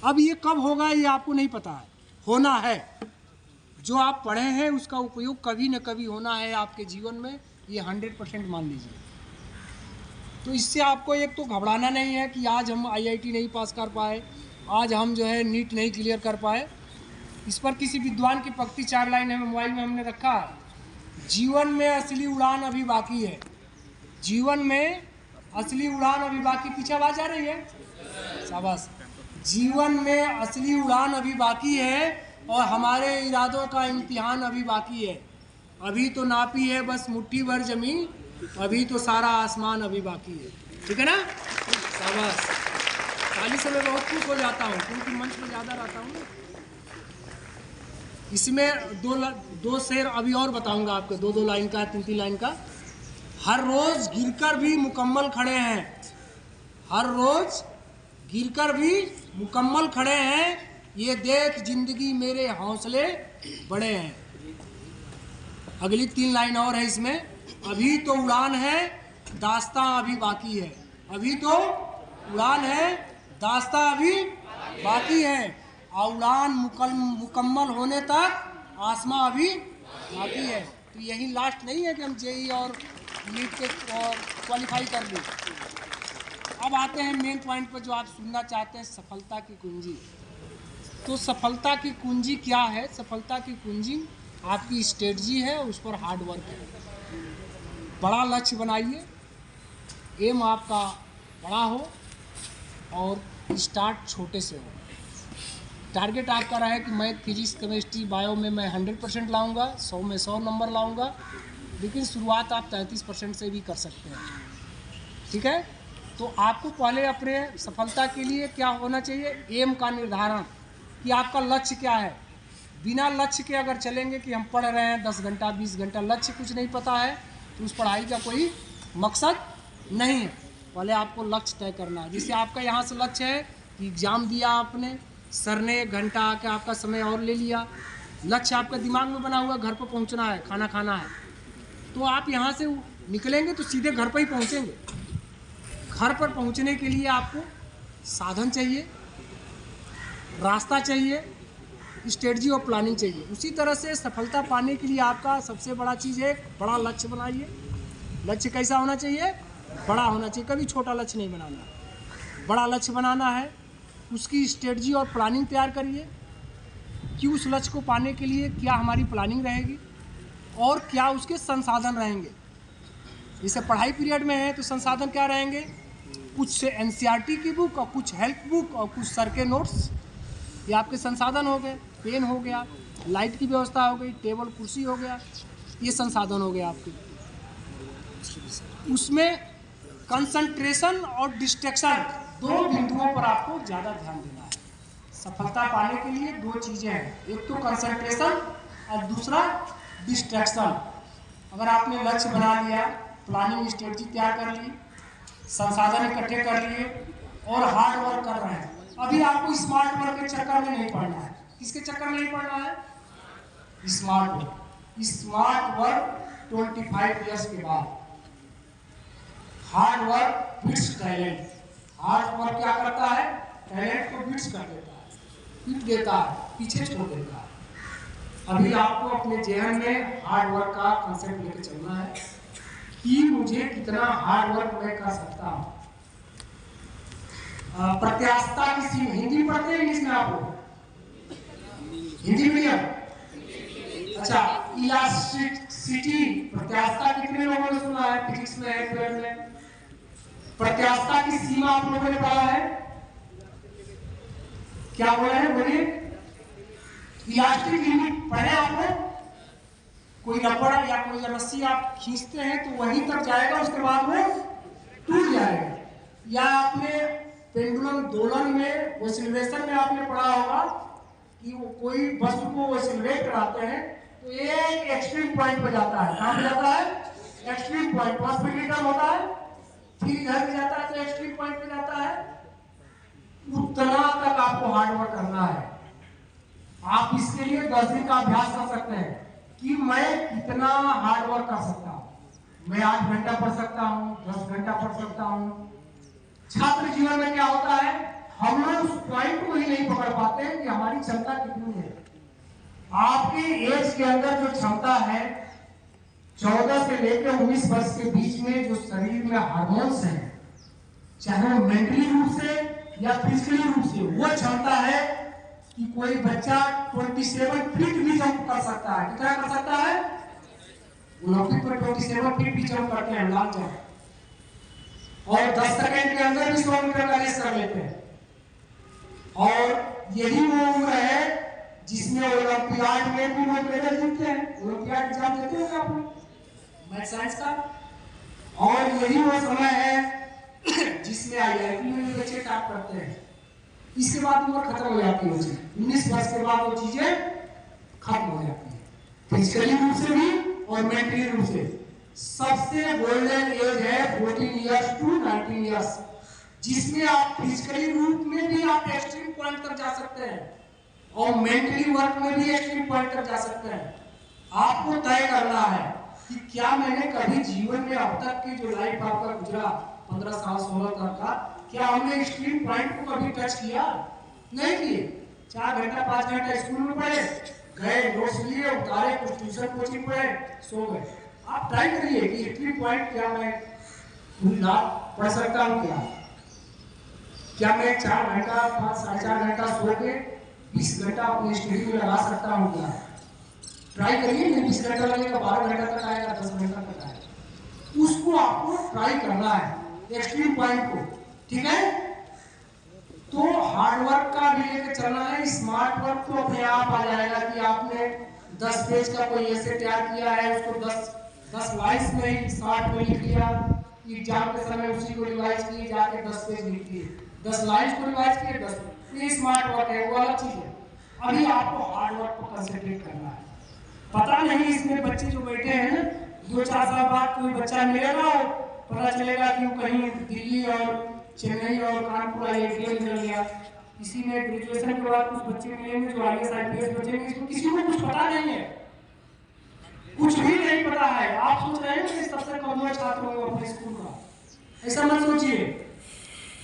अब ये कब होगा ये आपको नहीं पता है, होना है। जो आप पढ़े हैं उसका उपयोग कभी न कभी होना है आपके जीवन में, ये 100% मान लीजिए। तो इससे आपको एक तो घबराना नहीं है कि आज हम IIT नहीं पास कर पाए, आज हम जो है नीट नहीं क्लियर कर पाए। इस पर किसी विद्वान की पंक्ति 4 लाइन है, मोबाइल में हमने रखा है। जीवन में असली उड़ान अभी बाकी है, जीवन में असली उड़ान अभी बाकी। पीछे आवाज आ रही है? शाबाश। जीवन में असली उड़ान अभी बाकी है और हमारे इरादों का इम्तिहान अभी बाकी है। अभी तो नापी है बस मुट्ठी भर जमीन, अभी तो सारा आसमान अभी बाकी है। ठीक है ना? शाबाश। ताली से मैं बहुत खुश हो जाता हूँ क्योंकि मंच में ज़्यादा रहता हूँ। इसमें दो शेर अभी और बताऊंगा आपको, दो लाइन का, तीन लाइन का। हर रोज गिरकर भी मुकम्मल खड़े हैं, हर रोज गिरकर भी मुकम्मल खड़े हैं, ये देख जिंदगी मेरे हौसले बड़े हैं। अगली 3 लाइन और है इसमें। अभी तो उड़ान है, दास्तां अभी बाकी है, अभी तो उड़ान है, दास्तां अभी बाकी है, और उड़ान मुकम्मल होने तक आसमां अभी बाकी है। तो यही लास्ट नहीं है कि हम जेई और नीट के और क्वालिफाई कर लें। अब आते हैं मेन पॉइंट पर जो आप सुनना चाहते हैं, सफलता की कुंजी। तो सफलता की कुंजी क्या है? सफलता की कुंजी आपकी स्ट्रेटजी है, उस पर हार्ड वर्क है। बड़ा लक्ष्य बनाइए, एम आपका बड़ा हो और स्टार्ट छोटे से हो। टारगेट आपका रहा है कि मैं फिजिक्स, केमिस्ट्री, बायो में मैं 100% लाऊंगा, 100 में 100 नंबर लाऊंगा, लेकिन शुरुआत आप 33% से भी कर सकते हैं। ठीक है? तो आपको पहले अपने सफलता के लिए क्या होना चाहिए? एम का निर्धारण, कि आपका लक्ष्य क्या है। बिना लक्ष्य के अगर चलेंगे कि हम पढ़ रहे हैं 10 घंटा 20 घंटा, लक्ष्य कुछ नहीं पता है, तो उस पढ़ाई का कोई मकसद नहीं है। पहले आपको लक्ष्य तय करना है। जैसे आपका यहाँ से लक्ष्य है कि एग्ज़ाम दिया आपने, सर ने 1 घंटा आके आपका समय और ले लिया, लक्ष्य आपका दिमाग में बना हुआ, घर पर पहुँचना है, खाना खाना है, तो आप यहाँ से निकलेंगे तो सीधे घर पर ही पहुँचेंगे। घर पर पहुँचने के लिए आपको साधन चाहिए, रास्ता चाहिए, स्ट्रेटजी और प्लानिंग चाहिए। उसी तरह से सफलता पाने के लिए आपका सबसे बड़ा चीज़ है, बड़ा लक्ष्य बनाइए। लक्ष्य कैसा होना चाहिए? बड़ा होना चाहिए, कभी छोटा लक्ष्य नहीं बनाना, बड़ा लक्ष्य बनाना है। उसकी स्ट्रेटजी और प्लानिंग तैयार करिए कि उस लक्ष्य को पाने के लिए क्या हमारी प्लानिंग रहेगी और क्या उसके संसाधन रहेंगे। जैसे पढ़ाई पीरियड में है तो संसाधन क्या रहेंगे? कुछ एनसीईआरटी की बुक और कुछ हेल्प बुक और कुछ सर के नोट्स, ये आपके संसाधन हो गए। पेन हो गया, लाइट की व्यवस्था हो गई, टेबल कुर्सी हो गया, ये संसाधन हो गए आपके। उसमें कंसंट्रेशन और डिस्ट्रैक्शन, 2 बिंदुओं पर आपको ज़्यादा ध्यान देना है। सफलता पाने के लिए 2 चीज़ें हैं, एक तो कंसंट्रेशन और दूसरा डिस्ट्रैक्शन। अगर आपने लक्ष्य बना लिया, प्लानिंग स्ट्रेटजी तैयार कर ली, संसाधन इकट्ठे कर लिए और हार्ड वर्क कर रहे हैं, अभी आपको स्मार्ट वर्क के चक्कर में नहीं पड़ना है। किसके चक्कर में नहीं पड़ना है? Smart work. Smart work 25 years के बाद। Hard work beats talent. Hard work क्या करता है? टैलेंट को बीट्स कर देता है, पीट देता है, पीछे छोड़ देता है। अभी आपको अपने जेहन में हार्ड वर्क का कंसेप्ट लेकर चलना है कि मुझे कितना हार्ड वर्क मैं कर सकता हूँ। प्रत्याशा की सीमा, हिंदी पढ़ते हैं इंग्लिश में आप लोग? हिंदी मीडियम? अच्छा, इलास्टिसिटी, प्रत्याशा कितने लोगों ने सुना है? फिजिक्स में है, 12 में। प्रत्याशा की सीमा आप लोगों ने पढ़ा है? क्या बोले हैं? बोलिए। इलास्टिक लिमिट पढ़े आप लोग? कोई रबड़ या कोई रस्सी आप खींचते हैं तो वहीं तक जाएगा, उसके बाद वो टूट जाएगा। या आपने पेंडुलम दोलन में, ओसिलेशन में आपने पढ़ा होगा कि वो कोई वस्तु को ओसिलेट कराते हैं तो एक एक्सट्रीम पॉइंट पर जाता है। कहाँ पे जाता है? Extreme point. 10 मीटर होता है, फिर इधर भी जाता है तो एक्सट्रीम पॉइंट पे जाता है। उतना तक आपको हार्ड वर्क करना है। आप इसके लिए 10 दिन का अभ्यास कर सकते हैं कि मैं कितना हार्ड वर्क कर सकता हूँ। मैं 8 घंटा पढ़ सकता हूँ, 10 घंटा पढ़ सकता हूँ। छात्र जीवन में क्या होता है, हम लोग उस पॉइंट को ही नहीं पकड़ पाते हैं कि हमारी क्षमता कितनी है। आपकी एज के अंदर जो क्षमता है, 14 से लेकर 19 वर्ष के बीच में जो शरीर में हार्मोन्स हैं, चाहे वो मेंटली रूप से या फिजिकली रूप से, वो क्षमता है कि कोई बच्चा 27 फीट भी जंप कर सकता है। कितना कर सकता है? ओलंपिक पर 27 फीट भी जंप करते हैं, लॉन्ग जंप, और 10 सेकंड के अंदर भी 100 मीटर का रेस कर लेते हैं। और यही वो उम्र है जिसमें ओलंपियाड में भी वो मेडल जीतते हैं। ओलंपियाड एग्जाम देते हो क्या आप लोग मैथ साइंस का? और यही वो समय है जिसमें IIT में भी बच्चे टॉप करते हैं। इसके बाद उम्र खत्म हो जाती है, 19 वर्ष के बाद वो चीजें खत्म हो जाती है, फिजिकली रूप से भी और मेंटली रूप से। सबसे गोल्डन एज है 14 इयर्स टू 19 इयर्स, जिसमें आप फिजिकली रूप में भी आप एक्सट्रीम पॉइंट तक जा सकते हैं और मेंटली वर्क में भी एक्सट्रीम पॉइंट तक जा सकते हैं। आपको तय करना है कि क्या मैंने कभी जीवन में अब तक की जो लाइफ आपका गुजरा 15 साल 16 तक का, क्या हमने एक्सट्रीम पॉइंट को कभी टच किया? नहीं किए। 4 घंटा 5 घंटा स्कूल में पढ़े, गए नोट्स लिए, उतारे, कुछ ट्यूशन कोचिंग पढ़े, सो गए। आप ट्राई करिए कि एक्सट्रीम पॉइंट क्या मैं ना पढ़ सकता हूँ, क्या मैं 4 घंटा 5 साढ़े 4 घंटा सो के 20 घंटा अपनी स्टडी में लगा सकता हूँ क्या? ट्राई करिए। 20 घंटा लगेगा, 12 घंटा तक आएगा, 10 घंटा तक आएगा। उसको आपको ट्राई करना है एक्सट्रीम पॉइंट को, ठीक है? तो हार्ड वर्क का भी लेकर चलना है। स्मार्ट वर्क तो अपने आप आ जाएगा कि आपने 10 पेज का कोई ऐसे तैयार किया है, उसको 10 लाइन्स में ही शॉर्ट में लिख लिया, एग्जाम के समय उसी को रिवाइज किए, जाके 10 पेज लिख दिए, 10 लाइन्स को रिवाइज किए, 10। ये स्मार्ट वर्क है, वो अलग चीज है। अभी आपको हार्ड वर्क को कंसंट्रेट करना है। पता नहीं इसमें बच्चे जो बैठे हैं 2-4 साल बाद कोई बच्चा मिलेगा और पता चलेगा कि वो कहीं दिल्ली और चेन्नई और कानपुर IIT मिल गया। इसी में ग्रेजुएशन के बाद कुछ बच्चे मिलेंगे जो IAS IPS बचेंगे, इसको किसी को कुछ पता नहीं है, कुछ भी नहीं पता है। आप सोच रहे हैं कि सबसे कमजोर छात्र होगा अपने स्कूल का, ऐसा मत सोचिए।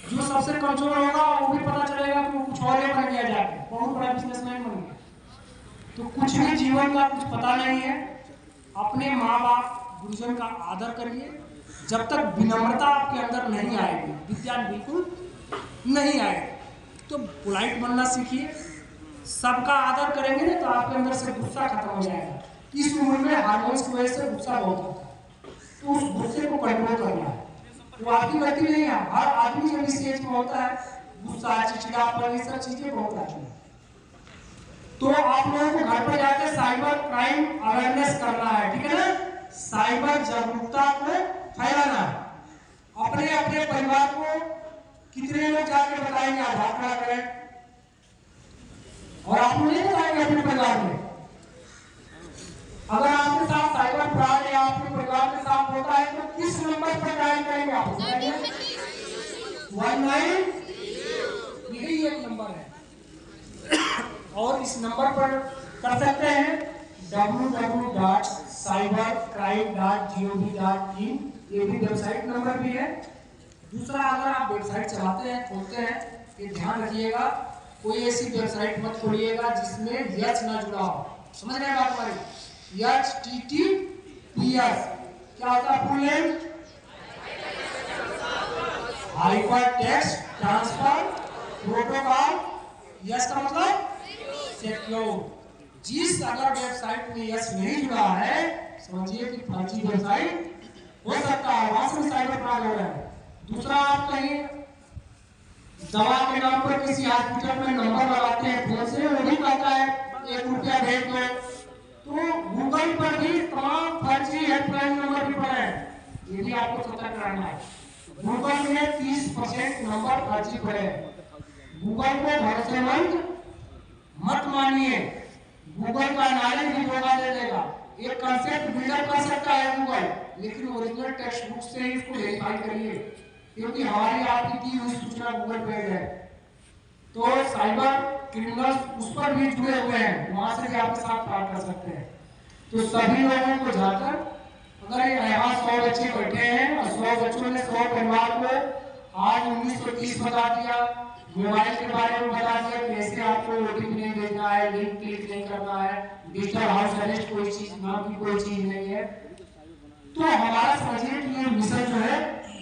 जो सबसे कमजोर होगा वो भी पता चलेगा कि वो कुछ और बन गया, जाके बहुत बड़ा बिजनेसमैन बन गया। तो कुछ भी जीवन का कुछ पता नहीं है। अपने माँ बाप गुरुजन का आदर करिए। जब तक विनम्रता आपके अंदर नहीं आएगी, विज्ञान बिल्कुल नहीं आएगा। तो पोलाइट बनना सीखिए। सबका आदर करेंगे ना तो आपके अंदर से गुस्सा खत्म हो जाएगा। इस उम्र में हार्मोन्स की वजह से गुस्सा बहुत होता है, तो उस गुस्से को कंट्रोल करना है। वो आपकी गलती नहीं है। हर आदमी जब इस एज में होता है, गुस्सा, चिड़चिड़ापन, ये सब चीजें बहुत आती हैं। तो आप लोगों को घर पर जाकर साइबर क्राइम अवेयरनेस करना है, ठीक है ना? साइबर जागरूकता को फैलाना है। अपने अपने परिवार को कितने लोग जाकर बताएंगे आधार कार्ड करें, और आप लोग नहीं बताएंगे अपने परिवार में। अगर आपके साथ साइबर फ्रॉड या आपके परिवार के साथ होता है तो किस नंबर पर डायल करेंगे आप? 19, यही एक नंबर है। और इस नंबर पर कर सकते हैं www.cybercrime.gov.in, ये भी वेबसाइट नंबर भी है। दूसरा, अगर आप वेबसाइट चलाते हैं, खोलते हैं, ये ध्यान रखिएगा कोई ऐसी वेबसाइट मत खोलिएगा जिसमें यच ना जुड़ा हो। समझ रहे हैं बात हमारी? HTTPS क्या होता है? Full name hyper text transfer protocol. Yes का मतलब सिक्योर। जिस अगर वेबसाइट में यस नहीं जुड़ा है, समझिए कि फर्जी वेबसाइट हो सकता है, वहां से साइबर फ्रॉड हो रहा है। दूसरा, आप कहीं दवा के नाम पर किसी हॉस्पिटल में नंबर लगाते हैं फोन से, वो भी कहता है 1 रुपया भेज दो। तो गूगल पर भी तमाम फर्जी हेल्पलाइन नंबर भी पड़े हैं, ये भी आपको सतर्क रहना है। गूगल में 30% नंबर फर्जी पड़े हैं। गूगल को भरोसेमंद मत मानिए, गूगल का नॉलेज भी धोखा दे देगा। एक कंसेप्ट बिल्डअप कर सकता है गूगल, लेकिन ओरिजिनल टेक्स्ट बुक से ही इसको वेरीफाई करिए, क्योंकि हमारी आपकी दी हुई सूचना गूगल पे है। तो साइबर क्रिमिनल्स उस पर भी जुड़े हुए हैं, वहां से भी आपके साथ फ्रॉड कर सकते हैं। तो सभी लोगों को जाकर, अगर यहाँ 100 बच्चे बैठे हैं और 100 बच्चों ने 100 परिवार को आज 1930 बता दिया, मोबाइल के बारे में बता दिया, कैसे आपको OTP नहीं भेजना है, लिंक क्लिक नहीं करना है, डिजिटल हाउस अरेस्ट कोई चीज नाम की कोई चीज नहीं है, तो हमारा समझिए कि ये मिशन जो है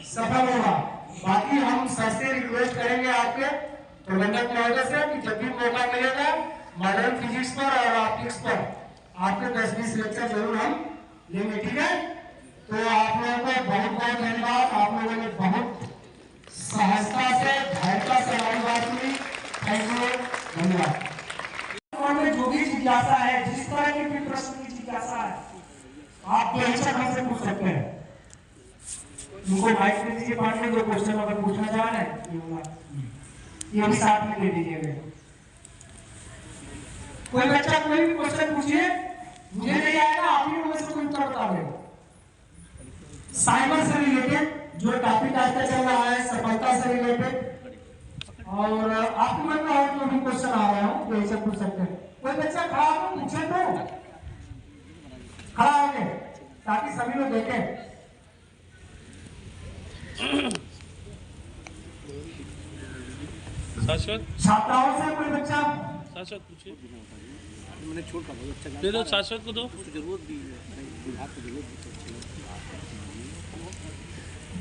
सफल होगा। बाकी हम सबसे रिक्वेस्ट करेंगे आपके प्रबंधक महोदय से कि जब भी मौका मिलेगा मॉडर्न फिजिक्स पर और ऑप्टिक्स पर आपके 10-20 लेक्चर जरूर हम लेंगे, ठीक है? तो आप लोगों को बहुत बहुत धन्यवाद। आप लोगों ने बहुत सहजता से, धैर्यता से हमारी बात सुनी। थैंक यू, धन्यवाद। जो भी ये वाला ये भी साथ में दे दीजिएगा। कोई बच्चा कोई भी क्वेश्चन पूछिए, मुझे नहीं आएगा, आप ही मुझे कोई उत्तर बता देगा। साइबर से रिलेटेड जो टॉपिक आज का चल रहा है, सफलता से रिलेटेड, और आपके मन में और जो भी क्वेश्चन आ रहे हो तो ऐसे पूछ सकते हैं। कोई बच्चा खड़ा होकर पूछे तो खड़ा होके, ताकि सभी लोग देखें। शाश्वत छात्राओं से कोई बच्चा शाश्वत पूछिए, मैंने छोड़ का बहुत अच्छा दे दो शाश्वत को दो। उसको जरूरत भी है, विभाग को जरूरत भी है।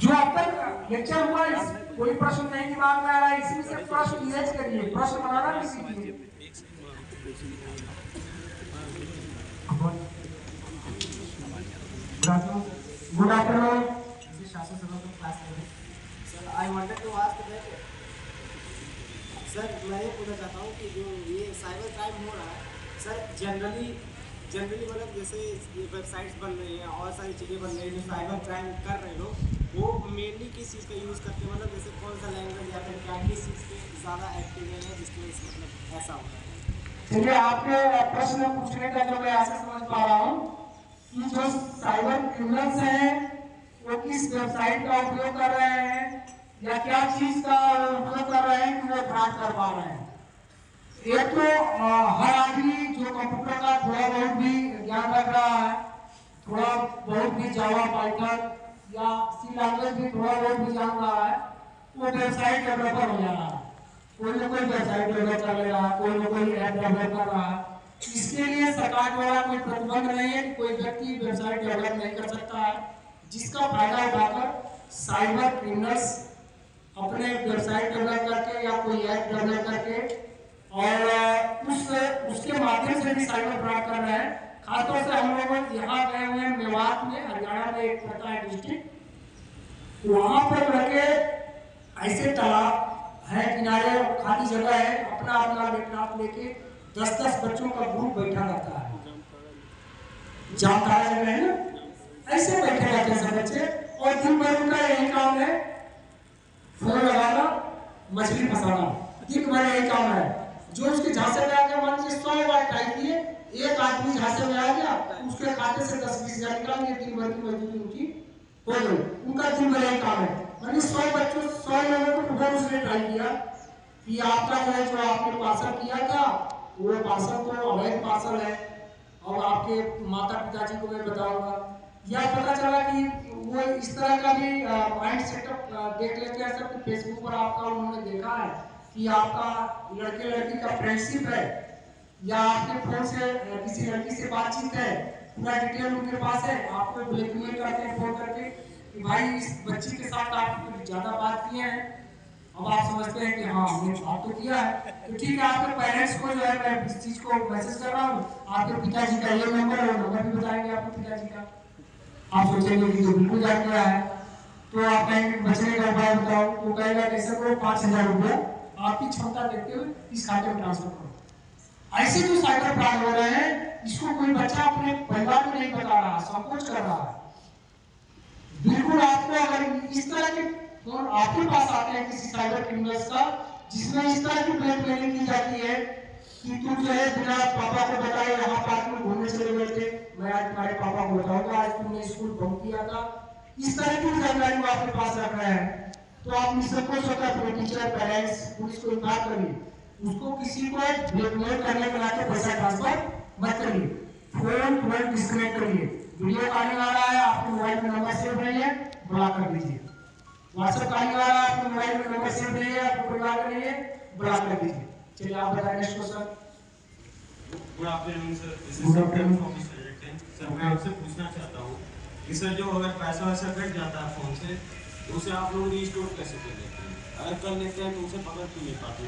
जो अब तक लेक्चर हुआ है, कोई प्रश्न नहीं दिमाग में आ रहा है, इसमें से प्रश्न इरेज करिए, प्रश्न बनाना भी सीखिए। Good afternoon. Sir I wanted to ask that sir, मैं ये पूछना चाहता हूँ कि जो ये साइबर क्राइम हो रहा है सर, जनरली मतलब जैसे ये वेबसाइट्स बन रही हैं और सारी चीज़ें बन रही हैं, जो साइबर क्राइम कर रहे लोग वो मेनली किस चीज़ का यूज़ करते हैं, मतलब जैसे कौन सा लैंग्वेज या फिर क्या किस चीज़ पे ज़्यादा एक्टिव है जिसकी वजह से मतलब ऐसा हो रहा है? चलिए, आपके प्रश्न पूछने का जो मैं ऐसे समझ पा रहा हूँ कि जो साइबर क्रिमिनल्स हैं वो किस वेबसाइट का उपयोग कर रहे हैं या क्या चीज का उपयोग कर रहे हैं कि वो फ्रॉड कर पा रहे हैं। एक तो हर आदमी जो कंप्यूटर का थोड़ा बहुत भी ज्ञान रख रहा है, थोड़ा बहुत भी जावा पाइथन या सी लैंग्वेज भी थोड़ा बहुत भी जान रहा है, वो वेबसाइट डेवलपर हो जा रहा है। कोई ना कोई वेबसाइट डेवलप कर ले रहा है, कोई ना कोई ऐप डेवलप कर रहा है। इसके लिए सरकार द्वारा कोई प्रतिबंध नहीं है कि कोई व्यक्ति वेबसाइट डेवलप नहीं कर सकता है, जिसका फायदा उठाकर साइबर क्रिमिनल्स अपने वेबसाइट डेवलप करके या कोई ऐप डेवलप करके और उसके माध्यम से भी साइबर फ्रॉड कर रहे हैं। खासतौर से हम लोग यहाँ गए हुए हैं मेवात में, हरियाणा में एक पड़ता है डिस्ट्रिक्ट, वहां पर लगे ऐसे तालाब है, किनारे खाली जगह है, अपना लैपटॉप लेके 10-10 बच्चों का ग्रुप बैठा रहता है, जामताड़ा जगह है ना, ऐसे बैठे रहते हैं सब बच्चे, और दिन भर उनका यही काम है, फोन लगाना, मछली फंसाना, दिन भर यही काम है। जो उसके झांसे में आ गया, मान लीजिए 100 बार ट्राई किए, एक आदमी झांसे में आ गया, उसके खाते से 10-20 हजार निकाल के दिन भर की मजदूरी उनकी हो गई। उनका दिन भर यही काम है। यानी 100 बच्चों 100 लोगों को फोन उसने ट्राई किया कि आपका जो आपने पार्सल किया था वो पार्सल तो अवैध पार्सल है और आपके माता पिताजी को मैं बताऊंगा। या पता चला कि वो इस तरह का भी माइंड सेटअप देख लेते हैं सब, फेसबुक पर आपका उन्होंने देखा है कि आपका लड़के लड़की का फ्रेंडशिप है या आपके फोन से किसी लड़की से बातचीत है, पूरा डिटेल उनके पास है, आपको ब्लैकमेल करते हैं फोन करके कि भाई इस बच्ची के साथ आप ज्यादा बात किए हैं। अब आप समझते हैं कि हाँ हमने बात तो किया है, तो ठीक है, आपके पेरेंट्स को जो है मैं इस चीज को मैसेज कर रहा हूँ, आपके पिताजी का ये नंबर है, वो नंबर भी बताएंगे आपके पिताजी का। आप सोचेंगे कि तो बिल्कुल जान गया है, तो आप कहेंगे बचने का उपाय बताओ, तो कहेगा कैसे करो, 5000 रुपया आपकी क्षमता देखते हुए इस खाते में ट्रांसफर करो। ऐसे जो साइबर फ्रॉड हो रहे हैं, इसको कोई बच्चा अपने परिवार में नहीं बता रहा, संकोच कर रहा है। बिल्कुल आपको अगर इस तरह के फोन आपके पास आते हैं किसी साइबर क्रिमिनल्स का, जिसमें इस तरह की ब्लैकमेलिंग की जाती है कि तुम जो है बिना पापा को बताए यहाँ पार्क में घूमने चले गए थे, मैं आज तुम्हारे पापा को बताऊंगा आज तुमने स्कूल बंक किया था, इस तरह की जानकारी वो आपके पास रख रहे हैं, तो आप निसंकोच होकर अपने टीचर, पेरेंट्स, पुलिस को इन्फॉर्म करिए। उसको किसी को ब्लैकमेल करने के नाते पैसा ट्रांसफर मत करिए। फोन तुरंत डिस्कनेक्ट करिए। वीडियो कॉलिंग आ रहा है, आपके मोबाइल में नंबर सेव नहीं है, ब्लॉक कर दीजिए। व्हाट्सएप कॉलिंग आ रहा है, आपके मोबाइल में नंबर सेव नहीं है, आपको परिवार का नहीं है, ब्लॉक कर दीजिए। चलिए आप बताएं next question. Good afternoon sir, this is sir, मैं आपसे पूछना चाहता हूँ कि सर जो अगर पैसा वैसा कट जाता है फोन से, तो उसे आप लोग रिस्टोर कैसे कर लेते हैं? अगर कर लेते हैं तो उसे पकड़ क्यों नहीं पाते?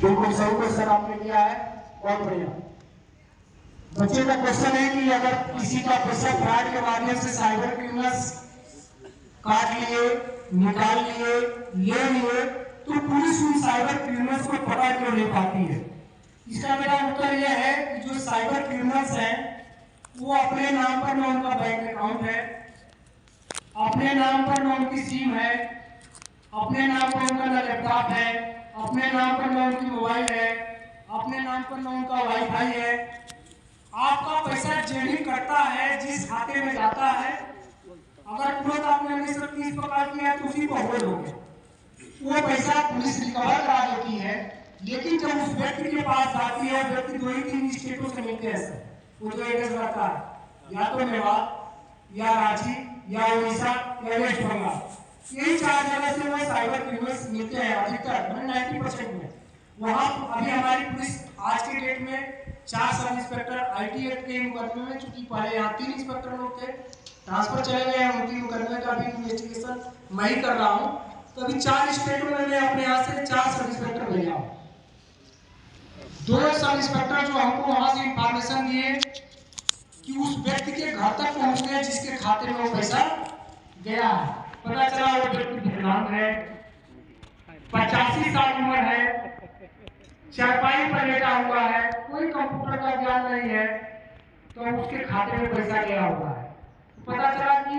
बिल्कुल सही क्वेश्चन आपने किया है, बहुत बढ़िया। बच्चे का क्वेश्चन है कि अगर किसी का पैसा फ्रॉड के माध्यम से साइबर क्रिमिनल्स काट लिए, निकाल लिए, ले लिए, तो पुलिस उन साइबर क्रिमिनल्स को पकड़ क्यों नहीं पाती है? इसका मेरा उत्तर यह है कि जो साइबर क्रिमिनल्स हैं वो अपने नाम पर न उनका बैंक अकाउंट है, अपने नाम पर न उनकी सिम है, अपने नाम पर उनका ना लैपटॉप है, अपने नाम पर ना उनकी मोबाइल है, अपने नाम पर ना उनका वाईफाई है। आपका पैसा जेन्युइन करता है जिस खाते में जाता है, अगर तुरंत आपने 1930 पकड़ किया है तो उसी को होल्ड हो गया, वो पैसा पुलिस रिकवर करा देती है। लेकिन जब उस व्यक्ति के पास जाती है, व्यक्ति 2 ही 3 स्टेटों से मिलते हैं सर, वो जो एड्रेस रहता है या तो मेवात या रांची या उड़ीसा या वेस्ट बंगाल, यही 4 जगह से वो साइबर क्रिमिनल्स मिलते हैं अधिकतर 90% में। वहाँ अभी हमारी पुलिस आज के डेट में 4 सब इंस्पेक्टर IT एक्ट के मुकदमे में, चूंकि पहले यहाँ 3 इंस्पेक्टर लोग थे, ट्रांसफर चले गए हैं, उनकी मुकदमे का भी इन्वेस्टिगेशन मैं ही कर रहा हूँ। तो अभी 4 स्टेटों में मैं अपने यहाँ से 4 सब इंस्पेक्टर भेजा हूँ। 2 सब इंस्पेक्टर जो हमको वहां से इंफॉर्मेशन दिए कि उस व्यक्ति के घर तक पहुंच गए जिसके खाते में वो पैसा गया है। पता चला वो व्यक्ति विकलांग है, 85 साल उम्र है, चारपाई पर लेटा हुआ है, कोई कंप्यूटर का ज्ञान नहीं है, तो उसके खाते में पैसा गया हुआ है। पता चला कि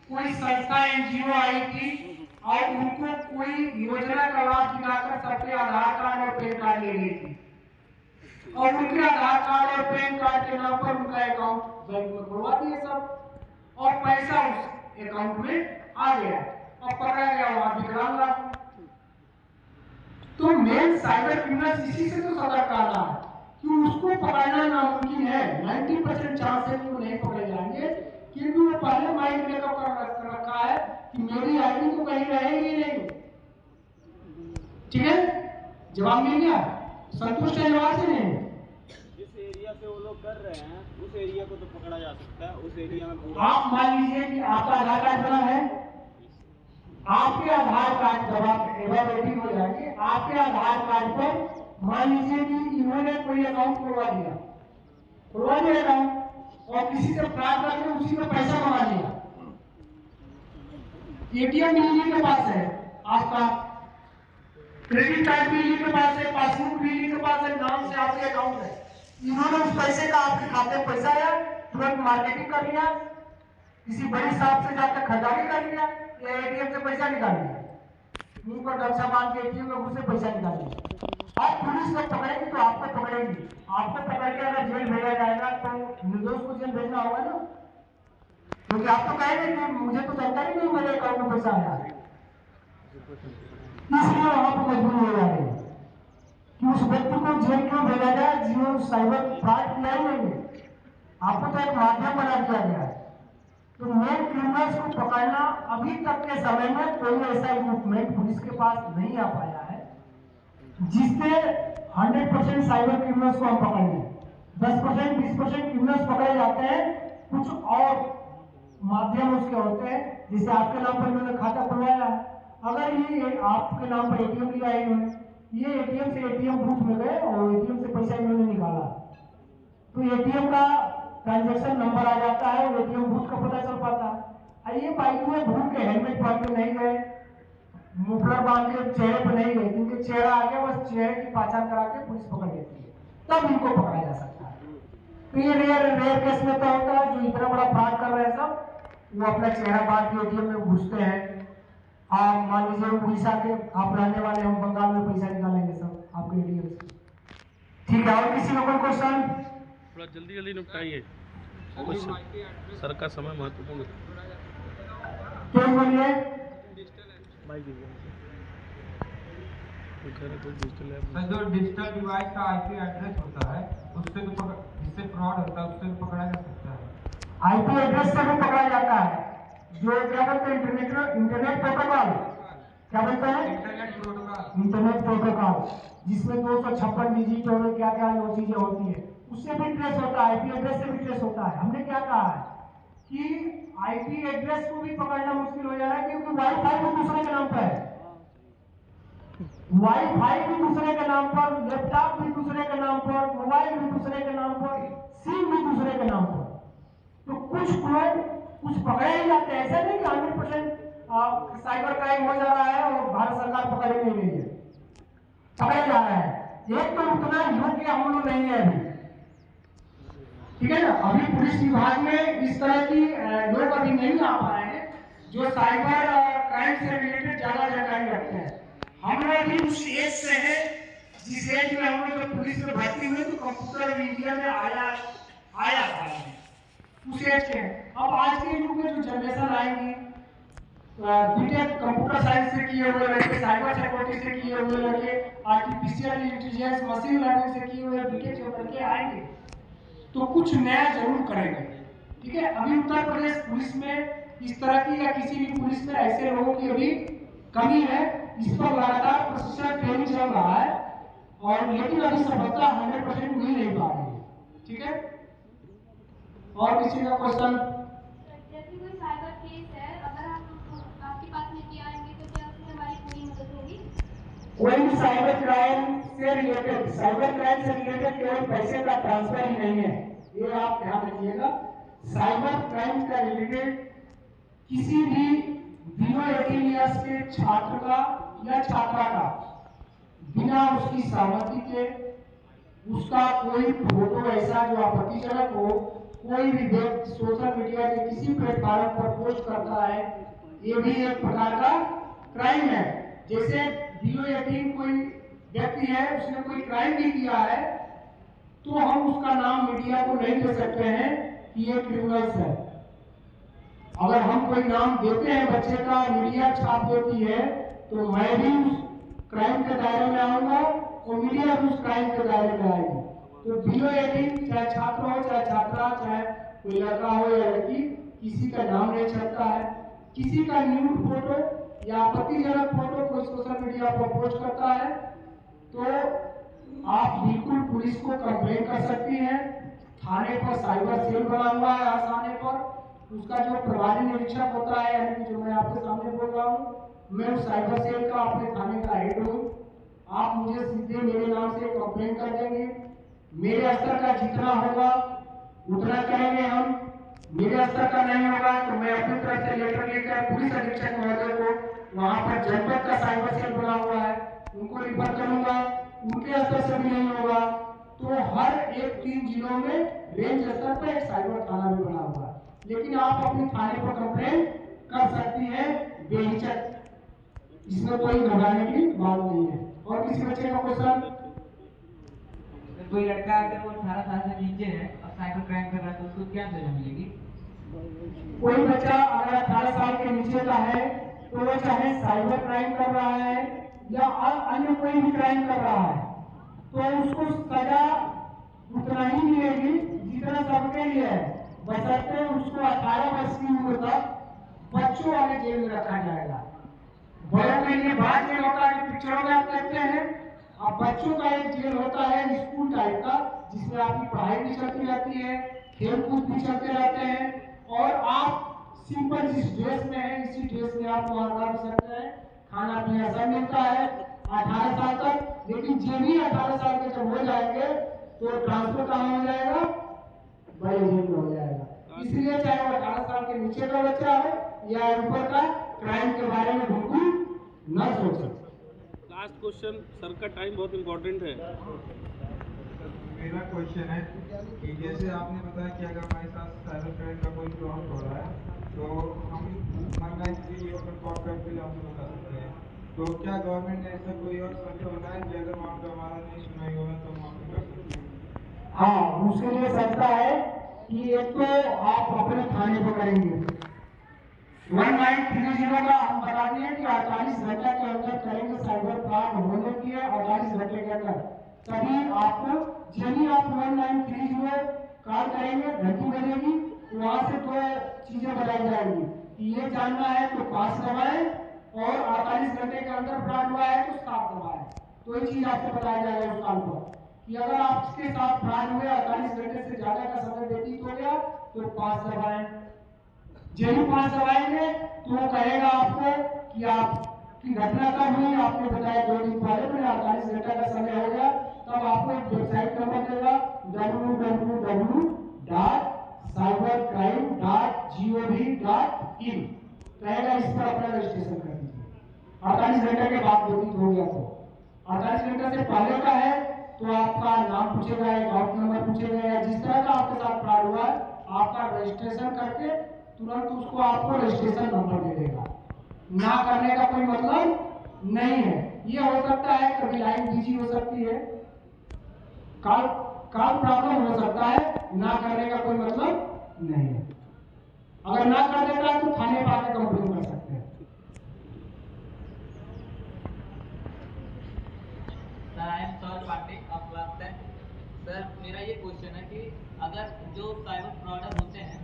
कोई संस्था NGO आई थी और उनको कोई योजना का लाभ दिलाकर सबके आधार कार्ड और पैन कार्ड ले ली थी, और उनके आधार कार्ड और पैन कार्ड के नाम पर उनका अकाउंट बैंक में खुलवा दिए सब, और पैसा उस अकाउंट में आ गया और पकड़ा गया वहां विकलांग आदमी। तो मेन साइबर क्रिमिनल्स इसी से तो सतर्क कर रहा है कि उसको पकड़ना नामुमकिन है। 90% चांस है कि वो नहीं पकड़े जाएंगे, क्योंकि वो पहले माइंड मेकअप कर रखा है कि मेरी आईडी तो कहीं रहेगी नहीं। ठीक है, जवाब मिल गया, संतुष्ट है जवाब से? नहीं, जिस एरिया से वो लोग कर रहे हैं उस एरिया को तो पकड़ा जा सकता है। उस एरिया में आप मान लीजिए कि आपका आधार कार्ड बना है, आपके आधार कार्ड जब आप एवेलेबिलिटी हो जाएंगे, आपके आधार कार्ड पर मान लीजिए कि इन्होंने कोई अकाउंट खुलवा दिया अकाउंट, और किसी से फ्रॉड करके उसी में पैसा कमा लिया। ATM भी इन्हीं के पास है, आपका क्रेडिट कार्ड भी इन्हीं के पास है, पासबुक भी इन्हीं के पास है, नाम से आपके अकाउंट है। इन्होंने उस पैसे का आपके खाते में पैसा आया, तुरंत मार्केटिंग कर लिया, किसी बड़ी शॉप से जाकर खरीदारी कर लिया, या ATM से पैसा निकाल लिया, मुंह पर गमछा बांध के ATM में घुसे पैसा निकाल लिया। अब पुलिस जब पकड़ेगी तो आपको पकड़ेगी, आपको पकड़ के अगर जेल भेजा जाएगा तो निर्दोष को जेल भेजना होगा ना, क्योंकि आप तो कहेंगे कि मुझे तो जानकारी नहीं मेरे अकाउंट में पैसा आया। इसलिए वहां पर मजबूरी हो जाएगी कि उस व्यक्ति को जेल क्यों भेजा जाए जिन्होंने साइबर फ्रॉड किया ही नहीं है। आपको तो एक माध्यम बना दिया गया है। तो मेन क्रिमिनल्स को पकड़ना अभी तक के समय में कोई ऐसा इक्विपमेंट पुलिस के पास नहीं आ पाया है जिससे 100% साइबर क्रिमिनल्स को हम पकड़ लें। 10% 20% क्रिमिनल्स पकड़े जाते हैं, कुछ और माध्यम उसके होते हैं, जैसे आपके नाम पर इन्होंने खाता खुलवाया, अगर ये आपके नाम पर ATM लिया है इन्होंने, ये ATM से ATM बूथ में गए और ATM से पैसा इन्होंने निकाला, तो ATM का ट्रांजैक्शन नंबर आ जाता है, ATM बूथ का पता चल पाता है। ये बाइक में भूल के हेलमेट पहन के नहीं गए, मुफलर बांध के चेहरे पर नहीं गए, क्योंकि चेहरा आगे बस चेहरे की पहचान करा के पुलिस पकड़ लेती है, तब इनको पकड़ा जा सकता है। तो ये रेयर केस में तो होता है, जो इतना बड़ा फ्रॉड कर रहे हैं सब, वो अपना चेहरा बांध के ATM में घुसते हैं। आप मान लीजिए उड़ीसा के आप रहने वाले, हम बंगाल में पैसा निकालेंगे सब आपके ATM से। ठीक है, और किसी को कोई क्वेश्चन? थोड़ा जल्दी निपटाइए, सर का समय महत्वपूर्ण है। क्या बोलिए? जो डिजिटल डिवाइस का IP एड्रेस होता है उससे तो जिससे फ्रॉड होता है उससे तो पकड़ा जा सकता है। IP एड्रेस से भी पकड़ा जाता है, जो क्या बोलते हैं इंटरनेट प्रोटोकॉल, क्या बोलते हैं इंटरनेट प्रोटोकॉल, जिसमें 256 डिजिट और क्या क्या वो चीजें होती है, उससे भी ट्रेस होता है, IP एड्रेस से भी ट्रेस होता है। हमने क्या कहा है कि IP एड्रेस को भी पकड़ना मुश्किल हो जा रहा है, क्योंकि वाईफाई भी दूसरे के नाम पर है, वाईफाई भी दूसरे के नाम पर, लैपटॉप भी दूसरे के नाम पर, मोबाइल भी दूसरे के नाम पर, सिम भी दूसरे के नाम पर। तो कुछ लोग कुछ पकड़े ही जाते हैं, ऐसा नहीं कि 100% साइबर क्राइम हो जा रहा है और भारत सरकार पकड़ ही नहीं रही है, पकड़े जा रहा है। एक तो उतना योग्य हम लोग नहीं है अभी, ठीक है ना। अभी पुलिस विभाग में इस तरह की लोग अभी नहीं आ पाए हैं जो साइबर क्राइम से रिलेटेड ज्यादा जानकारी रखते हैं। हम लोग भी उस एज से है जिस एज में हम लोग जब पुलिस में भर्ती हुए तो कंप्यूटर इंडिया में आया था, उस एज के। अब आज के युग में जो जनरेशन आएंगी, बीटेक कंप्यूटर साइंस से किए हुए लड़के, साइबर सिक्योरिटी से किए हुए लड़के, आर्टिफिशियल इंटेलिजेंस मशीन लर्निंग से किए हुए बीटेक जो लड़के आएंगे तो कुछ नया जरूर करेंगे। ठीक है, अभी उत्तर प्रदेश पुलिस में इस तरह की या किसी भी पुलिस में ऐसे लोगों की अभी कमी है, इस पर लगातार प्रशिक्षण ट्रेनिंग चल रहा है और लेकिन अभी सफलता 100% मिल नहीं पा रही है। ठीक है, और किसी का क्वेश्चन? जैसे कोई साइबर केस है, अगर हम आपके पास लेके आएंगे तो क्या उसमें हमारी पूरी मदद होगी? कोई भी साइबर क्राइम से रिलेटेड केवल पैसे का ट्रांसफर ही नहीं है, ये आप ध्यान रखिएगा। साइबर क्राइम का रिलेटेड किसी भी बिलो 18 ईयर्स के छात्र का या छात्रा का बिना उसकी सहमति के उसका कोई फोटो ऐसा जो आपत्तिजनक हो, कोई भी व्यक्ति सोशल मीडिया के किसी प्लेटफॉर्म पर पोस्ट करता है, ये भी एक प्रकार का क्राइम है। जैसे बिलो 18 कोई व्यक्ति है, उसने कोई क्राइम भी किया है तो हम उसका नाम मीडिया को नहीं दे सकते हैं कि ये क्रिमिनल्स है। अगर हम कोई नाम देते हैं बच्चे का, मीडिया छाप देती है, तो मैं भी उस क्राइम के दायरे में आऊंगा और मीडिया भी उस क्राइम के दायरे में आएगी। तो बिलो 18 चाहे छात्र हो चाहे छात्रा, चाहे कोई लड़का हो या लड़की, किसी का नाम नहीं छपता है। किसी का न्यूड फोटो या आपत्तिजनक फोटो कोई सोशल मीडिया पर पोस्ट करता है तो आप बिल्कुल पुलिस को कंप्लेन कर सकती हैं। थाने पर साइबर सेल बना हुआ है, आसाने पर उसका जो प्रभारी निरीक्षक होता है, यानी कि जो मैं आपके सामने बोल रहा हूँ, मैं उस साइबर सेल का अपने थाने का हेड हूँ। आप मुझे सीधे मेरे नाम से कंप्लेन कर देंगे, मेरे स्तर का जितना होगा उतना करेंगे हम। मेरे स्तर का नहीं होगा तो मैं अपनी तरफ से लेटर लेकर पुलिस अधीक्षक महोदय को, वहां पर जनपद का साइबर सेल बना हुआ है, उनको रिफर करूंगा। उनके स्तर से भी नहीं होगा तो हर एक 3 जिलों में रेंज स्तर पर एक साइबर थाना भी बना हुआ है। लेकिन आप अपने थाने पर कंप्लेन कर सकती हैं बेहिचक, इसमें कोई घबराने की बात नहीं है। और किसी बच्चे का क्वेश्चन? कोई लड़का अगर वो 18 साल से नीचे है और साइबर क्राइम कर रहा है तो उसको क्या सजा मिलेगी? कोई बच्चा अगर 18 साल के नीचे का है तो वो चाहे साइबर क्राइम कर रहा है या अन्य कोई भी क्राइम कर रहा है तो उसको सजा उतना ही मिलेगी जितना सबके लिए है, बशर्ते उसको 18 वर्ष की उम्र तक बच्चों वाले जेल में रखा जाएगा। बड़ों के लिए बाहर जेल होता है, पिक्चरों में आप देखते हैं। अब बच्चों का एक जेल होता है स्कूल टाइप का, जिसमें आपकी पढ़ाई भी चलती रहती है, खेल कूद भी चलते रहते हैं और आप सिंपल जिस ड्रेस में है इसी ड्रेस में आप वहां रह भी सकते हैं, खाना पीना सब मिलता है 18 साल तक। लेकिन जो भी 18 साल के जब हो जाएंगे तो ट्रांसफर कहाँ हो जाएगा? बड़े जेल में हो जाएगा। इसलिए चाहे वो 18 साल के नीचे का बच्चा हो या ऊपर का, क्राइम के बारे में बिल्कुल न सोचे। लास्ट क्वेश्चन सर का, टाइम बहुत इम्पोर्टेंट है। मेरा क्वेश्चन है कि जैसे आपने बताया कि अगर हमारे साथ साइबर क्राइम का कोई फ्रॉड हो रहा है तो हम ऑनलाइन भी ओपन कॉल करके आपसे बता सकते हैं, तो क्या गवर्नमेंट ने ऐसा कोई और संस्था बनाया कि अगर वहाँ पे हमारा नहीं सुना ही होगा तो हम वहाँ पे कर सकते हैं? हाँ, उसके लिए संस्था है कि एक तो आप अपने थाने पर करेंगे 1930 का हम बता दिए कि 48 घंटे के अंदर करेंगे साइबर फ्रॉड होने की है, 48 घंटे के अंदर तभी आपको, यदि आप 1930 कॉल करेंगे, घंटी बजेगी, वहां से 2 चीजें बताई जाएंगी कि ये जानना है तो 5 दबाएं और 48 घंटे के अंदर फ्रॉड हुआ है तो 7 दबाएं। तो ये चीज आपको बताया जाएगा उस कॉल पर कि अगर आपके साथ फ्रॉड हुए 48 घंटे से ज्यादा का समय व्यतीत हो गया तो 5 दबाएं। यदि 5 दबाएंगे तो वो कहेगा आपको कि आपकी घटना कब हुई, आपने बताया 2 दिन पहले, फिर 48 घंटे का समय हो गया, तब आपको एक वेबसाइट नंबर देगा www.cybercrime.gov.in, कहेगा इस पर अपना रजिस्ट्रेशन कर दीजिए। 48 घंटे के बाद व्यतीत हो गया तो 48 घंटे से पहले का है तो आपका नाम पूछेगा, अकाउंट नंबर पूछेगा, या जिस तरह का आपके साथ फ्रॉड हुआ है आपका रजिस्ट्रेशन करके तुरंत उसको आपको रजिस्ट्रेशन नंबर दे देगा। ना करने का कोई मतलब नहीं है। ये हो सकता है कभी लाइन बिजी हो सकती है, कॉल प्रॉब्लम हो सकता है, ना करने का कोई मतलब नहीं है। अगर ना कर देता है तो थाने पर आकर कंप्लेन कर सकते हैं। Sir I am third party of class 10। Sir मेरा ये क्वेश्चन है कि अगर जो साइबर फ्रॉडर होते हैं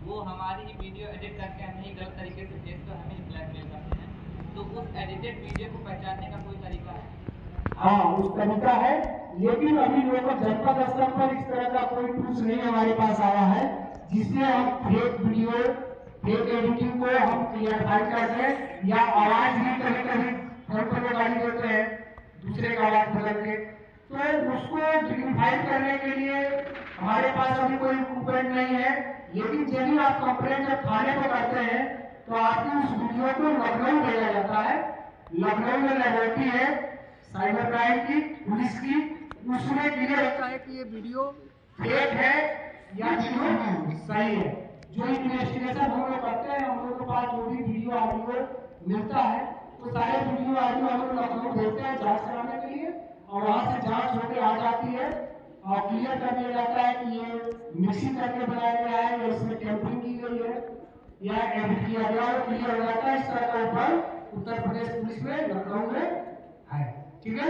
वो हमारी ही वीडियो एडिट करके हमें ही गलत तरीके से भेजकर हमें ब्लैकमेल करते हैं, तो उस एडिटेड वीडियो को पहचानने का कोई तरीका है? हाँ, उस तरीका है, लेकिन अभी लोग जनपद स्तर पर इस तरह का कोई टूल्स नहीं हमारे पास आया है जिससे हम फेक वीडियो, फेक एडिटिंग को हम क्लियरफाई कर दें, या आवाज भी कहीं कहीं फोन पर गाली देते हैं दूसरे का आवाज बदल के, तो उसको डिग्निफाई करने के लिए हमारे पास अभी कोई इक्विपमेंट नहीं है। लेकिन यदि आप कंप्लेंट जब थाने पर करते हैं तो आपकी उस वीडियो को लखनऊ भेजा जाता है। लखनऊ में लेबोरेटरी है साइबर क्राइम की, पुलिस की, उसमें क्लियर होता है कि ये वीडियो फेक है या वीडियो सही है। जो इन्वेस्टिगेशन हम लोग करते हैं, हम लोग के पास जो भी वीडियो ऑडियो मिलता है वो सारे वीडियो ऑडियो हम लोग लखनऊ भेजते हैं जांच कराने के लिए, और वहाँ से जांच होकर आ जाती है और क्लियर कर दिया जाता है कि ये मिक्सिंग करके बनाया गया है या इसमें टेम्परिंग की गई है या एडिट किया गया है, क्लियर हो जाता है। इस तरह का ऊपर उत्तर प्रदेश पुलिस में लखनऊ में है। ठीक है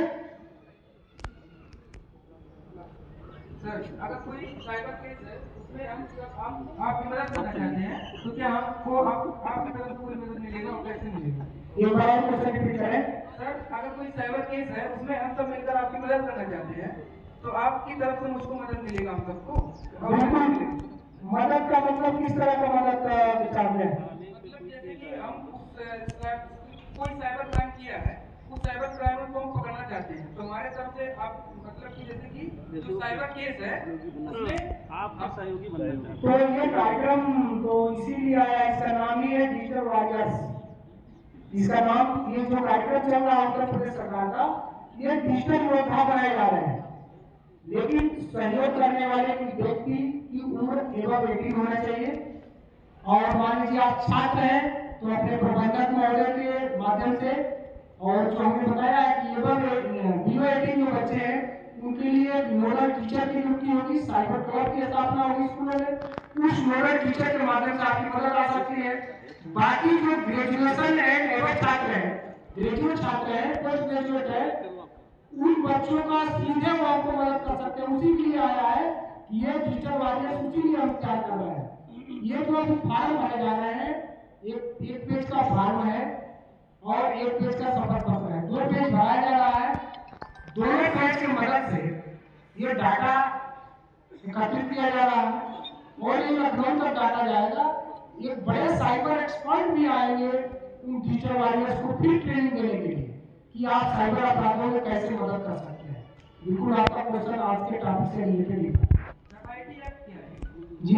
सर, अगर कोई साइबर केस है उसमें हम आपकी मदद करना चाहते हैं तो क्या हमको आपकी तरफ से कोई मदद मिलेगा और कैसे मिलेगा? ये बड़ा क्वेश्चन रिपीट करें। सर, अगर कोई साइबर केस है उसमें हम सब मिलकर आपकी मदद करना चाहते हैं तो आपकी तरफ से मुझको मदद मिलेगा, हम सबको मदद का मतलब किस तरह का मदद चाहते हैं? मतलब जैसे कि हम कोई साइबर क्राइम किया है, उस साइबर क्राइम को हम पकड़ना चाहते हैं, तो हमारे तरफ से आप मतलब कि जैसे कि जो साइबर केस है उसमें आपका सहयोगी बनना चाहते हैं। तो ये कार्यक्रम तो इसीलिए आया, इसका नाम ही है डिजिटल वॉरियर्स। इसका नाम, ये जो कार्यक्रम चल रहा है उत्तर प्रदेश सरकार का, ये डिजिटल योद्धा बनाए जा रहे हैं। लेकिन सहयोग करने वाले व्यक्ति की उम्र एवं 18 होना चाहिए, और मान लीजिए आप छात्र हैं तो अपने प्रबंधक महोदय के माध्यम से, और जो हमने बताया है कि एवं बिलो 18 जो बच्चे हैं उनके लिए नोडल टीचर की नियुक्ति होगी, साइबर क्लब की स्थापना होगी स्कूलों में, उस नोडल टीचर के माध्यम से आपकी मदद आ सकती है। बाकी जो ग्रेजुएशन एंड एवं छात्र हैं, ग्रेजुएट छात्र हैं, पोस्ट ग्रेजुएट है, उन बच्चों का सीधे वो आपको मदद कर सकते हैं। उसी के लिए आया है कि ये डिजिटल वॉरियर्स, उसी लिए हम तैयार कर रहे हैं। ये जो अभी फार्म भरे जा रहे हैं, एक पेज का फार्म है और एक पेज का शपथ पत्र है, 2 पेज भराया जा रहा है। दोनों पेज की मदद से ये डाटा एकत्रित किया जा रहा है और ये लखनऊ तक डाटा जाएगा। एक बड़े साइबर एक्सपर्ट भी आएंगे उन डिजिटल वॉरियर्स को फिर ट्रेनिंग देने के लिए कि आप साइबर अपराधों में कैसे मदद कर सकते हैं। बिल्कुल आपका क्वेश्चन आज के टॉपिक से रिलेटेड है जी।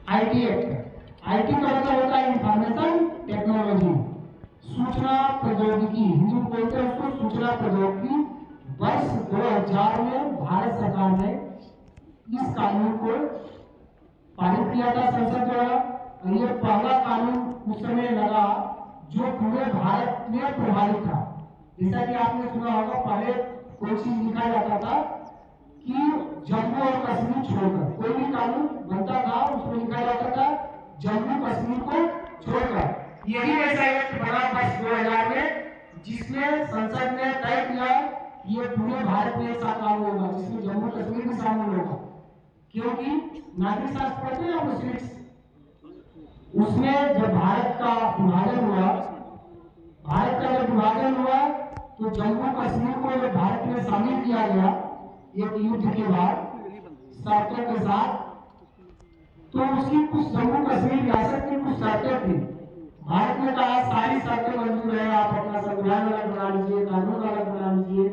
आईटी एक्ट, आईटी का मतलब होता है इंफॉर्मेशन टेक्नोलॉजी, सूचना प्रौद्योगिकी, हिंदी में बोलते हैं उसको सूचना प्रौद्योगिकी। वर्ष 2000 में भारत सरकार ने इस कानून को पारित किया था संसद द्वारा, और ये पहला कानून उस समय लगा जो पूरे भारत में प्रभावित था। जैसा कि आपने सुना होगा, पहले कोई चीज लिखा जाता था कि जम्मू और कश्मीर छोड़कर, कोई भी कानून बनता था उसमें लिखा जाता था जम्मू कश्मीर को छोड़कर। यही ऐसा एक बना वर्ष 2000 में, जिसमें संसद ने तय किया कि ये पूरे भारत में ऐसा कानून होगा जिसमें जम्मू कश्मीर भी शामिल होगा, क्योंकि नागरिक शास्त्र पढ़ते हैं मुस्लिम, उसमें जब भारत का विभाजन हुआ तो जम्मू कश्मीर को जब भारत में शामिल किया गया एक युद्ध के बाद शर्तों के साथ, तो उसकी कुछ जम्मू कश्मीर रियासत की कुछ शर्तें थी। भारत ने कहा सारी शर्तें मंजूर है, आप अपना संविधान अलग बना लीजिए, कानून अलग बना लीजिए,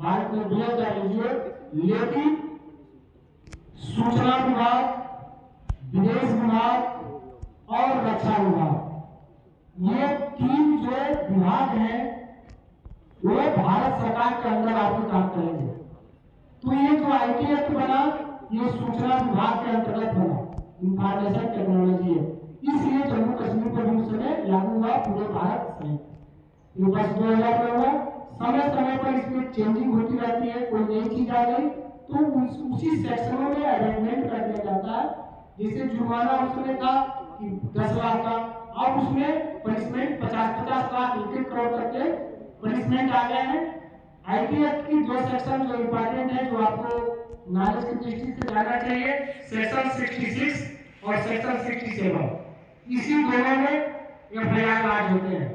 भारत में विलय कर लीजिए, लेकिन सूचना विभाग, विदेश विभाग और रक्षा विभाग, ये 3 जो विभाग हैं वो भारत सरकार के अंदर आपको काम करेंगे। तो ये जो आईटी एक्ट बना, ये सूचना विभाग के अंतर्गत बना, इंफॉर्मेशन टेक्नोलॉजी है। इसलिए जम्मू कश्मीर पर भी उस समय लागू हुआ पूरे भारत में। ये वर्ष 2000 में हुआ। समय समय पर इसमें चेंजिंग होती रहती है, कोई नई चीज आ गई तो उसी सेक्शनों में अमेंडमेंट कर दिया जाता है। जैसे जुर्माना उसमें था कि 10 लाख का, अब उसमें पनिशमेंट 50-50 लाख 1 करोड़ तक के पनिशमेंट आ गए हैं। आईटी एक्ट की 2 सेक्शन जो इम्पोर्टेंट है, जो आपको नॉलेज की दृष्टि से जानना चाहिए, सेक्शन 66 और सेक्शन 67, इसी दोनों में एफआईआर लॉन्च होते हैं।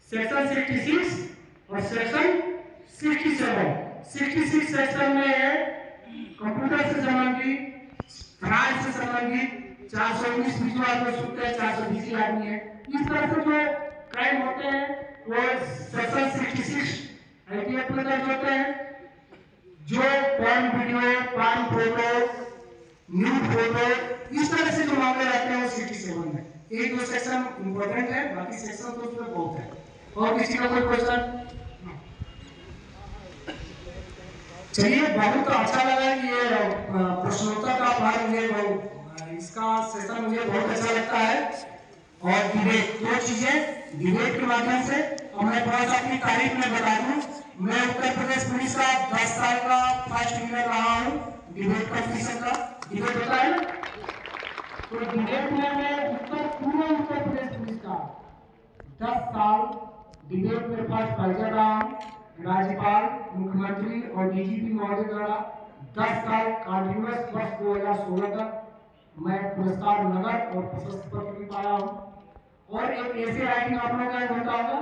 सेक्शन 66 और सेक्शन 67। 66 सेक्शन में है कंप्यूटर से संबंधित, फ्रॉड से संबंधित, 419 बीच आदमी सुनते हैं, 420 आदमी है। इस तरह से जो क्राइम होते हैं वो सेक्शन 66 आईटी एक्ट में दर्ज होते हैं। जो porn video, porn photo, nude photo, इस तरह से जो मामले रहते हैं वो 67 में। एक दो सेक्शन इंपॉर्टेंट है, बाकी सेक्शन तो उसमें बहुत है। और किसी का कोई क्वेश्चन? चलिए, बहुत अच्छा लगा कि ये प्रश्नोत्तर का पार्ट मुझे इसका सेशन मुझे बहुत अच्छा लगता है। और डिबेट, 2 चीजें डिबेट के माध्यम से। और मैं थोड़ा सा अपनी तारीफ में बता दूं, मैं उत्तर प्रदेश पुलिस का 10 साल का फर्स्ट विनर रहा हूँ डिबेट कॉम्पिटिशन का। डिबेट होता है ना, तो डिबेट में मैं पूरे उत्तर प्रदेश पुलिस का 10 साल डिबेट में फर्स्ट प्राइजर रहा हूँ। राज्यपाल, मुख्यमंत्री और डीजीपी महोदय द्वारा 10 साल कंटिन्यूअस वर्ष 2016 तक मैं पुरस्कार, नगद और प्रशस्ति पत्र भी पाया हूँ। और एक ऐसे राइटिंग आप लोगों का होता होगा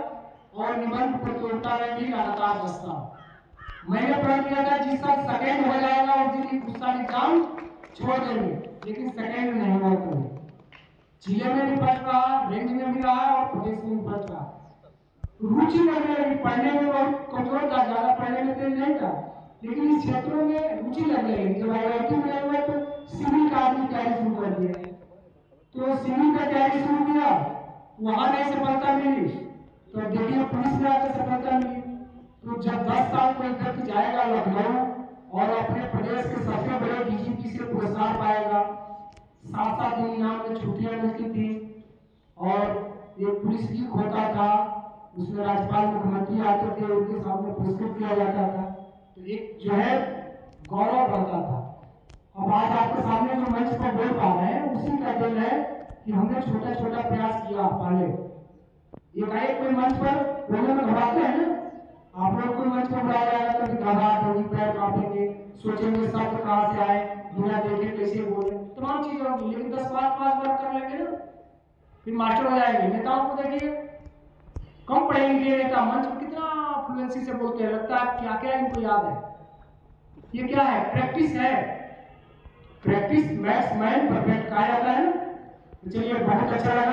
और निबंध प्रतियोगिता में भी लगातार 10 साल मैंने प्रण किया था जिस साल सेकेंड हो जाएगा और जिसकी उस साल एग्जाम छोड़ देंगे, लेकिन सेकेंड नहीं हुआ। तो जिले में भी फर्स्ट रहा, रेंज में भी रहा और प्रदेश में भी फर्स्ट रहा। रुचि लगने लगी, पढ़ने में बहुत कमजोर था, ज्यादा पढ़ने में तेज नहीं था, लेकिन इस क्षेत्रों में रुचि लगने लगी। जब आईआईटी में हुआ तो सिविल का आदमी तैयारी शुरू कर दिया, तो सिविल का तैयारी शुरू किया, वहां नहीं सफलता मिली तो देखिए पुलिस में आकर सफलता मिली। तो जब 10 साल कोई व्यक्ति जाएगा लखनऊ और अपने प्रदेश के सबसे बड़े डीजीपी से पुरस्कार पाएगा, 7-7 दिन इनाम में छुट्टियां मिलती थी और एक पुलिस वीक होता था, उसमें राज्यपाल, मुख्यमंत्री आते थे, उनके सामने पुरस्कृत किया जाता था, तो एक जो है गौरव बढ़ता था। अब आज आपके सामने जो मंच पर बोल पा रहे हैं उसी का देन है कि हमने छोटा छोटा प्रयास किया। पहले एकाएक कोई मंच पर बोलने में घबराते हैं ना, आप लोग कोई मंच पर बुलाया जाएगा तो घबराहट होगी, पैर कांपेंगे, सोचेंगे शब्द कहाँ से आए, बिना देखे कैसे बोले, तमाम चीजें होंगी। लेकिन 10 बार 5 बार कर लेंगे ना, फिर मास्टर हो जाएंगे। नेताओं को देखिए, कम पढ़े लिखे नेता मंच पर कितना फ्लुएंसी से बोलते हैं, लगता है क्या क्या इनको याद है। ये क्या है? प्रैक्टिस है। प्रैक्टिस मैक्स मैन परफेक्ट कहा जाता है ना। चलिए, बहुत अच्छा लगा।